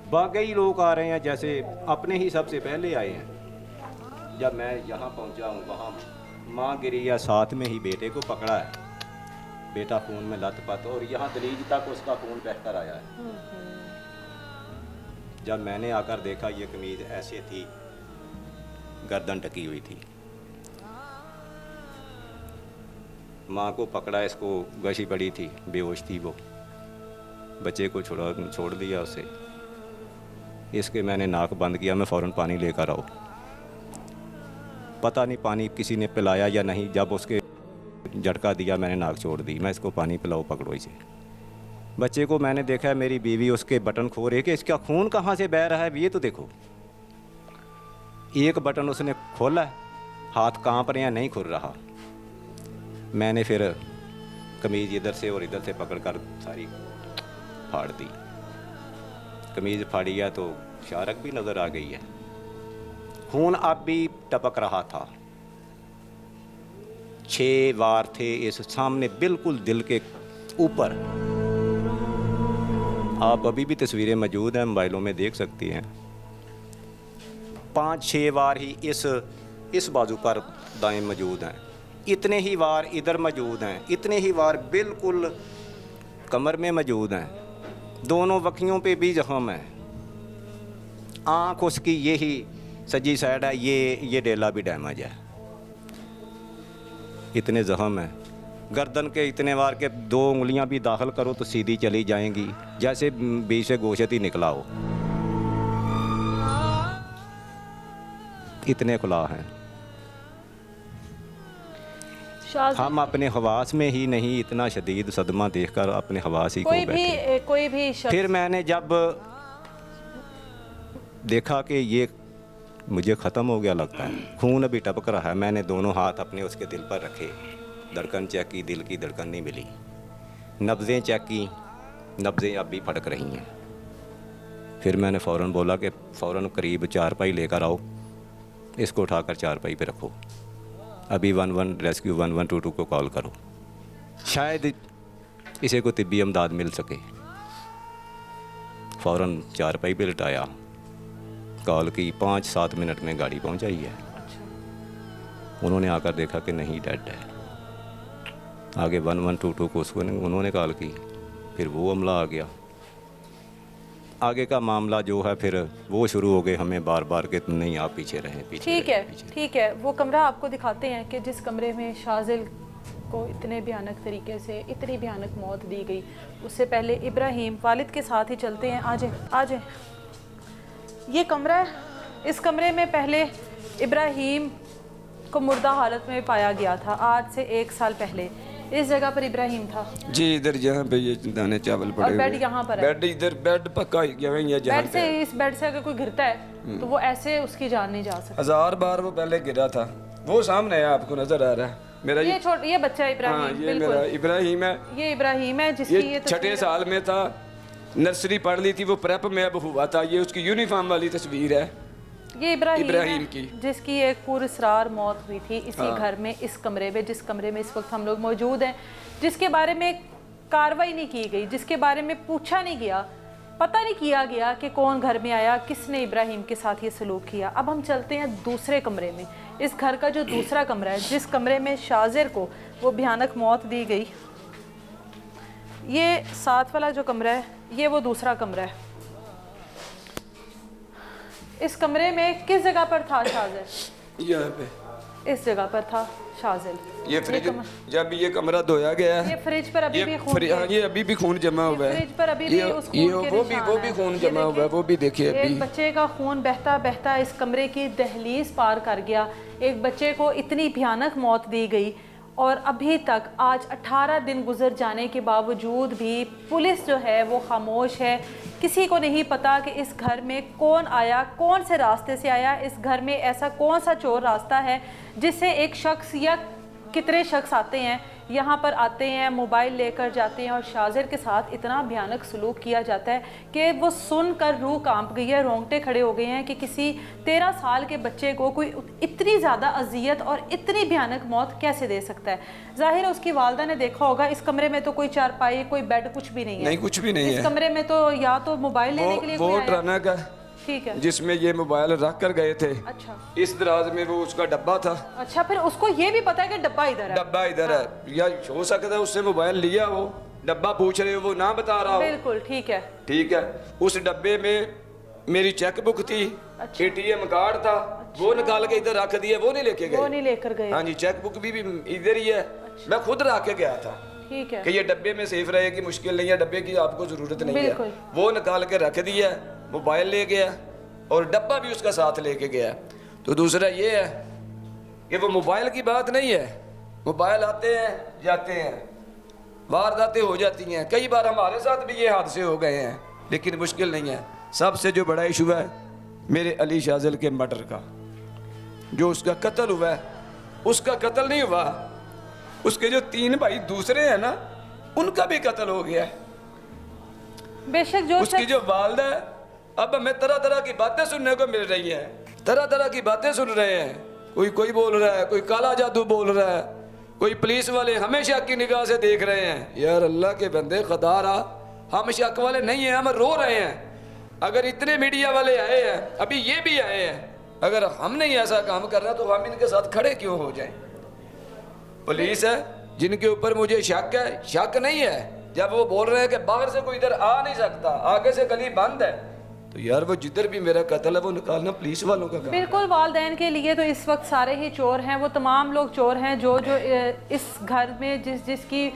बाकी लोग आ रहे हैं जैसे अपने ही सबसे पहले आए हैं। जब मैं यहाँ पहुँचा हूँ वहाँ माँ गिरी है, साथ में ही बेटे को पकड़ा है, बेटा खून में लथपथ और यहाँ दलीज तक उसका खून बहकर आया है। जब मैंने आकर देखा ये कमीज ऐसे थी, गर्दन ढकी हुई थी। माँ को पकड़ा, इसको गशी पड़ी थी, बेहोश थी वो। बच्चे को छोड़ दिया उसे। इसके मैंने नाक बंद किया, मैं फ़ौरन पानी लेकर आओ। पता नहीं पानी किसी ने पिलाया या नहीं, जब उसके झटका दिया मैंने नाक छोड़ दी। मैं इसको पानी पिलाओ, पकड़ो इसे। बच्चे को मैंने देखा है, मेरी बीवी उसके बटन खो रही है कि इसका खून कहाँ से बह रहा है, ये तो देखो। एक बटन उसने खोला है, हाथ कांप रहे हैं, नहीं खुल रहा। मैंने फिर कमीज़ इधर से और इधर से पकड़कर सारी फाड़ दी। कमीज़ फाड़ी है तो शारक भी नज़र आ गई है, खून अब भी टपक रहा था। 6 वार थे इस सामने, बिल्कुल दिल के ऊपर। आप अभी भी तस्वीरें मौजूद हैं, मोबाइलों में देख सकती हैं। 5-6 वार ही इस बाजू पर दाएं मौजूद हैं, इतने ही वार इधर मौजूद हैं, इतने ही वार बिल्कुल कमर में मौजूद हैं। दोनों वक्कियों पे भी जख्म है। आँख उसकी यही सजी साइड है, ये डेला भी डैमेज है। इतने जख्म हैं। गर्दन के इतने वार के 2 उंगलियां भी दाखिल करो तो सीधी चली जाएंगी, जैसे बीच से गोश्त ही निकला हो। इतने खुला हैं। हम अपने हवास में ही नहीं, इतना शदीद सदमा देखकर अपने हवास ही खो बैठे। कोई भी फिर मैंने जब देखा कि ये मुझे ख़त्म हो गया लगता है, खून अभी टपक रहा है, मैंने दोनों हाथ अपने उसके दिल पर रखे, धड़कन चेक की, दिल की धड़कन नहीं मिली। नब्ज़ें चेक की, नब्ज़ें अब भी फटक रही हैं। फिर मैंने फ़ौरन बोला कि फ़ौरन करीब चारपाई लेकर आओ, इसको उठाकर चारपाई पे रखो, अभी 11 रेस्क्यू 1122 को कॉल करो, शायद इसे को तिब्बी इमदाद मिल सके। फ़ौरन चारपाई पे लिटाया, कॉल की, 5-7 मिनट में गाड़ी पहुंच आई है। उन्होंने आकर देखा कि नहीं, डेड है। आगे 1122 को उसको उन्होंने कॉल की, फिर वो अमला आ गया। आगे का मामला जो है फिर वो शुरू हो गए हमें बार बार के तुम नहीं, आप पीछे रहें, पीछे। ठीक है, वो कमरा आपको दिखाते हैं कि जिस कमरे में शाजिल को इतने भयानक तरीके से इतनी भयानक मौत दी गई। उससे पहले इब्राहिम, वालिद के साथ ही चलते हैं, आ जाए। ये कमरा है, इस कमरे में पहले इब्राहिम को मुर्दा हालत में पाया गया था, आज से 1 साल पहले। इस जगह पर इब्राहिम था जी, इधर जहाँ पे ये दाने चावल पड़े और बेड यहाँ पर है। बेड इधर, बेड पक्का यहाँ जहाँ बेड से, इस बेड से अगर कोई गिरता है तो वो ऐसे उसकी जान नहीं जा सकती। 1000 बार वो पहले गिरा था। वो सामने है, आपको नजर आ रहा है मेरा ये बच्चा इब्राहिम। हाँ, ये मेरा इब्राहिम है। ये इब्राहिम है जिसकी ये 6ठे साल में था, नर्सरी पढ़ ली थी, वो प्रेप में अब हुआ था। ये उसकी यूनिफॉर्म वाली तस्वीर है, ये इब्राहिम की, जिसकी एक पुरअसरार मौत हुई थी इसी घर में, इस कमरे में, जिस कमरे में इस वक्त हम लोग मौजूद हैं, जिसके बारे में कार्रवाई नहीं की गई, जिसके बारे में पूछा नहीं गया, पता नहीं किया गया कि कौन घर में आया, किसने इब्राहिम के साथ ये सलूक किया। अब हम चलते हैं दूसरे कमरे में, इस घर का जो दूसरा कमरा है, जिस कमरे में शाजिर को वो भयानक मौत दी गई। ये साथ वाला जो कमरा है, ये वो दूसरा कमरा है। इस कमरे में किस जगह पर था शाजिल? यहाँ पे, इस जगह पर था शाजिल। ये फ्रिज, जब ये कमरा धोया गया है, ये फ्रिज पर अभी भी खून, ये अभी भी खून जमा हुआ है। फ्रिज पर अभी भी उस खून के वो भी खून जमा हुआ है, वो भी देखिए अभी। एक बच्चे का खून बहता बहता इस कमरे की दहलीज पार कर गया। एक बच्चे को इतनी भयानक मौत दी गई और अभी तक आज 18 दिन गुजर जाने के बावजूद भी पुलिस जो है वो खामोश है। किसी को नहीं पता कि इस घर में कौन आया, कौन से रास्ते से आया, इस घर में ऐसा कौन सा चोर रास्ता है जिससे एक शख्स या कितने शख्स आते हैं, यहाँ पर आते हैं, मोबाइल लेकर जाते हैं और शाजिर के साथ इतना भयानक सलूक किया जाता है कि वो सुनकर रूह कांप गई है, रोंगटे खड़े हो गए हैं कि किसी 13 साल के बच्चे को कोई इतनी ज़्यादा अजियत और इतनी भयानक मौत कैसे दे सकता है। जाहिर है उसकी वालदा ने देखा होगा, इस कमरे में तो कोई चारपाई, कोई बेड, कुछ भी नहीं है। नहीं, कुछ भी नहीं है। इस कमरे में तो या तो मोबाइल लेने के लिए वो कोई आया, ट्राना का ठीक है, जिसमें ये मोबाइल रख कर गए थे। अच्छा, इस दराज में वो उसका डब्बा था। अच्छा, फिर उसको ये भी पता है कि डब्बा इधर है। डब्बा इधर है, या हो सकता है उससे मोबाइल लिया हो, डब्बा पूछ रहे हो वो ना बता रहा हो। बिल्कुल ठीक है, ठीक है। उस डब्बे में मेरी चेक बुक थी, अच्छा। ATM कार्ड था, वो निकाल के इधर रख दिया, वो नहीं लेके वो गए। नहीं लेकर गए। हाँ जी, चेक बुक भी इधर ही है, मैं खुद रख के गया था ठीक है, कि ये डब्बे में सेफ रहेगी, मुश्किल नहीं है, डब्बे की आपको जरूरत नहीं है। बिल्कुल। वो निकाल के रख दिया, मोबाइल ले गया और डब्बा भी उसका साथ लेके गया। तो दूसरा ये है कि वो मोबाइल की बात नहीं है, मोबाइल आते हैं जाते हैं, वारदातें हो जाती हैं, कई बार हमारे साथ भी ये हादसे हो गए हैं, लेकिन मुश्किल नहीं है। सबसे जो बड़ा इशू है मेरे अली शाजिल के मर्डर का, जो उसका कत्ल हुआ है, उसका कत्ल नहीं हुआ, उसके जो 3 भाई दूसरे हैं ना, उनका भी कत्ल हो गया है। बेशक जो उसकी जो वालदा है, अब हमें तरह तरह की बातें सुनने को मिल रही हैं, तरह तरह की बातें सुन रहे हैं। कोई बोल रहा है, कोई काला जादू बोल रहा है, कोई पुलिस वाले हमें शक की निगाह से देख रहे हैं। यार अल्लाह के बंदे, खुदा रहा, हम शक वाले नहीं हैं, हम रो रहे हैं। अगर इतने मीडिया वाले आए हैं, अभी ये भी आए हैं, अगर हम नहीं ऐसा काम कर रहा तो हम इनके साथ खड़े क्यों हो जाएं? पुलिस है जिनके ऊपर मुझे शक है, शक नहीं है जब वो बोल रहे हैं कि बाहर से कोई इधर आ नहीं सकता, आगे से गली बंद है, तो यार वो जिधर भी मेरा कत्ल है वो निकालना पुलिस वालों का काम है। बिल्कुल, वालदैन के लिए तो इस वक्त सारे ही चोर हैं, वो तमाम लोग चोर हैं जो इस घर में जिसकी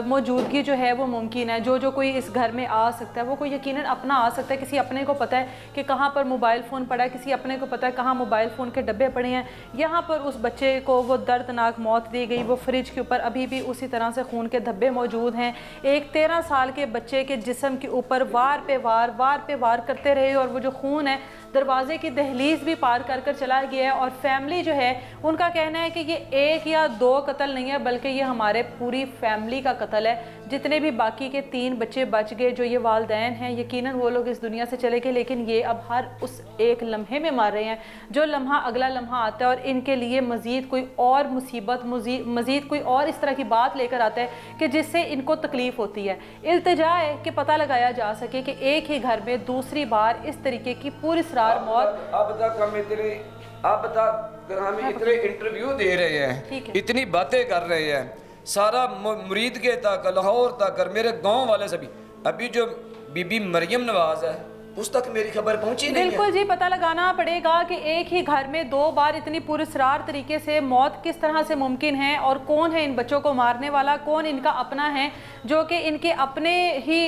मौजूदगी जो है वो मुमकिन है, जो कोई इस घर में आ सकता है, वो कोई यकीनन अपना आ सकता है। किसी अपने को पता है कि कहाँ पर मोबाइल फ़ोन पड़ा है, किसी अपने को पता है कहाँ मोबाइल फ़ोन के डब्बे पड़े हैं। यहाँ पर उस बच्चे को वो दर्दनाक मौत दी गई, वो फ्रिज के ऊपर अभी भी उसी तरह से खून के धब्बे मौजूद हैं। एक 13 साल के बच्चे के जिस्म के ऊपर वार पे वार करते रहे और वो जो खून है दरवाजे की दहलीज भी पार कर चला गया है। और फैमिली जो है उनका कहना है कि ये 1 या 2 कत्ल नहीं है, बल्कि ये हमारे पूरी फैमिली का कत्ल है। जितने भी बाकी के 3 बच्चे बच गए जो ये वालदैन हैं, यकीनन वो लोग इस दुनिया से चले गए, लेकिन ये अब हर उस एक लम्हे में मार रहे हैं। जो लम्हा अगला लम्हा आता है और इनके लिए मज़ीद कोई और मुसीबत, मज़ीद कोई और इस तरह की बात लेकर आता है कि जिससे इनको तकलीफ़ होती है। इल्तिजा है कि पता लगाया जा सके कि एक ही घर में दूसरी बार इस तरीके की पुरअसरार मौत। अब तक हम इतने इंटरव्यू दे रहे हैं, इतनी बातें कर रहे हैं, सारा मुरीद के तक, लाहौर तक और मेरे गांव वाले सभी, अभी जो बीबी मरियम नवाज है उस तक मेरी खबर पहुंची नहीं है। बिल्कुल जी, पता लगाना पड़ेगा कि एक ही घर में 2 बार इतनी पुरअसरार तरीके से मौत किस तरह से मुमकिन है और कौन है इन बच्चों को मारने वाला, कौन इनका अपना है जो कि इनके अपने ही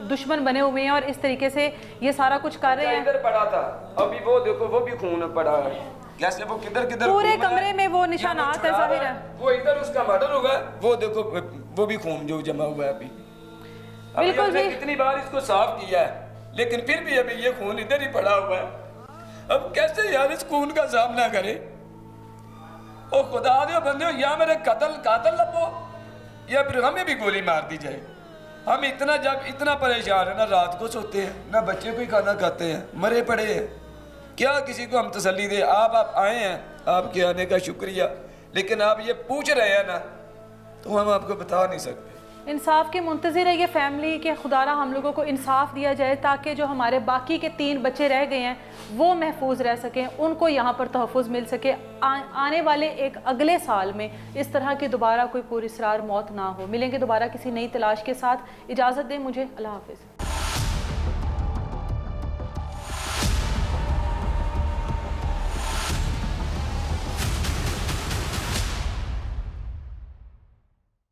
दुश्मन बने हुए हैं और इस तरीके से ये सारा कुछ कर रहे हैं। इधर पड़ा था, अभी वो देखो वो भी खून पड़ा है, कैसे वो किधर पूरे कमरे में वो निशानात है, जाहिर है। वो इधर उसका मर्डर हुआ है, वो देखो वो भी खून जो जमा हुआ है अभी। बिल्कुल जी, कितनी बार इसको साफ किया है लेकिन फिर भी अभी ये खून इधर ही पड़ा हुआ है। अब कैसे यार इस खून का सामना करे? ओ खुदा दे बंदे, या मेरे कातल लबो या फिर हमें भी गोली मार दी जाए। हम जब इतना परेशान है ना, रात को सोते हैं ना, बच्चे कोई खाना खाते हैं, मरे पड़े हैं, क्या किसी को हम तसल्ली दे? आप आए हैं, आपके आने का शुक्रिया, लेकिन आप ये पूछ रहे हैं ना तो हम आपको बता नहीं सकते। इंसाफ के मुंतज़िर है ये फैमिली के, खुदारा हम लोगों को इंसाफ दिया जाए ताकि जो हमारे बाकी के 3 बच्चे रह गए हैं वो महफूज रह सकें, उनको यहाँ पर तहफ़्फ़ुज़ मिल सके। आने वाले एक अगले साल में इस तरह की दोबारा कोई पुरअसरार मौत ना हो। मिलेंगे दोबारा किसी नई तलाश के साथ। इजाज़त दें मुझे, अल्लाह हाफ़िज़।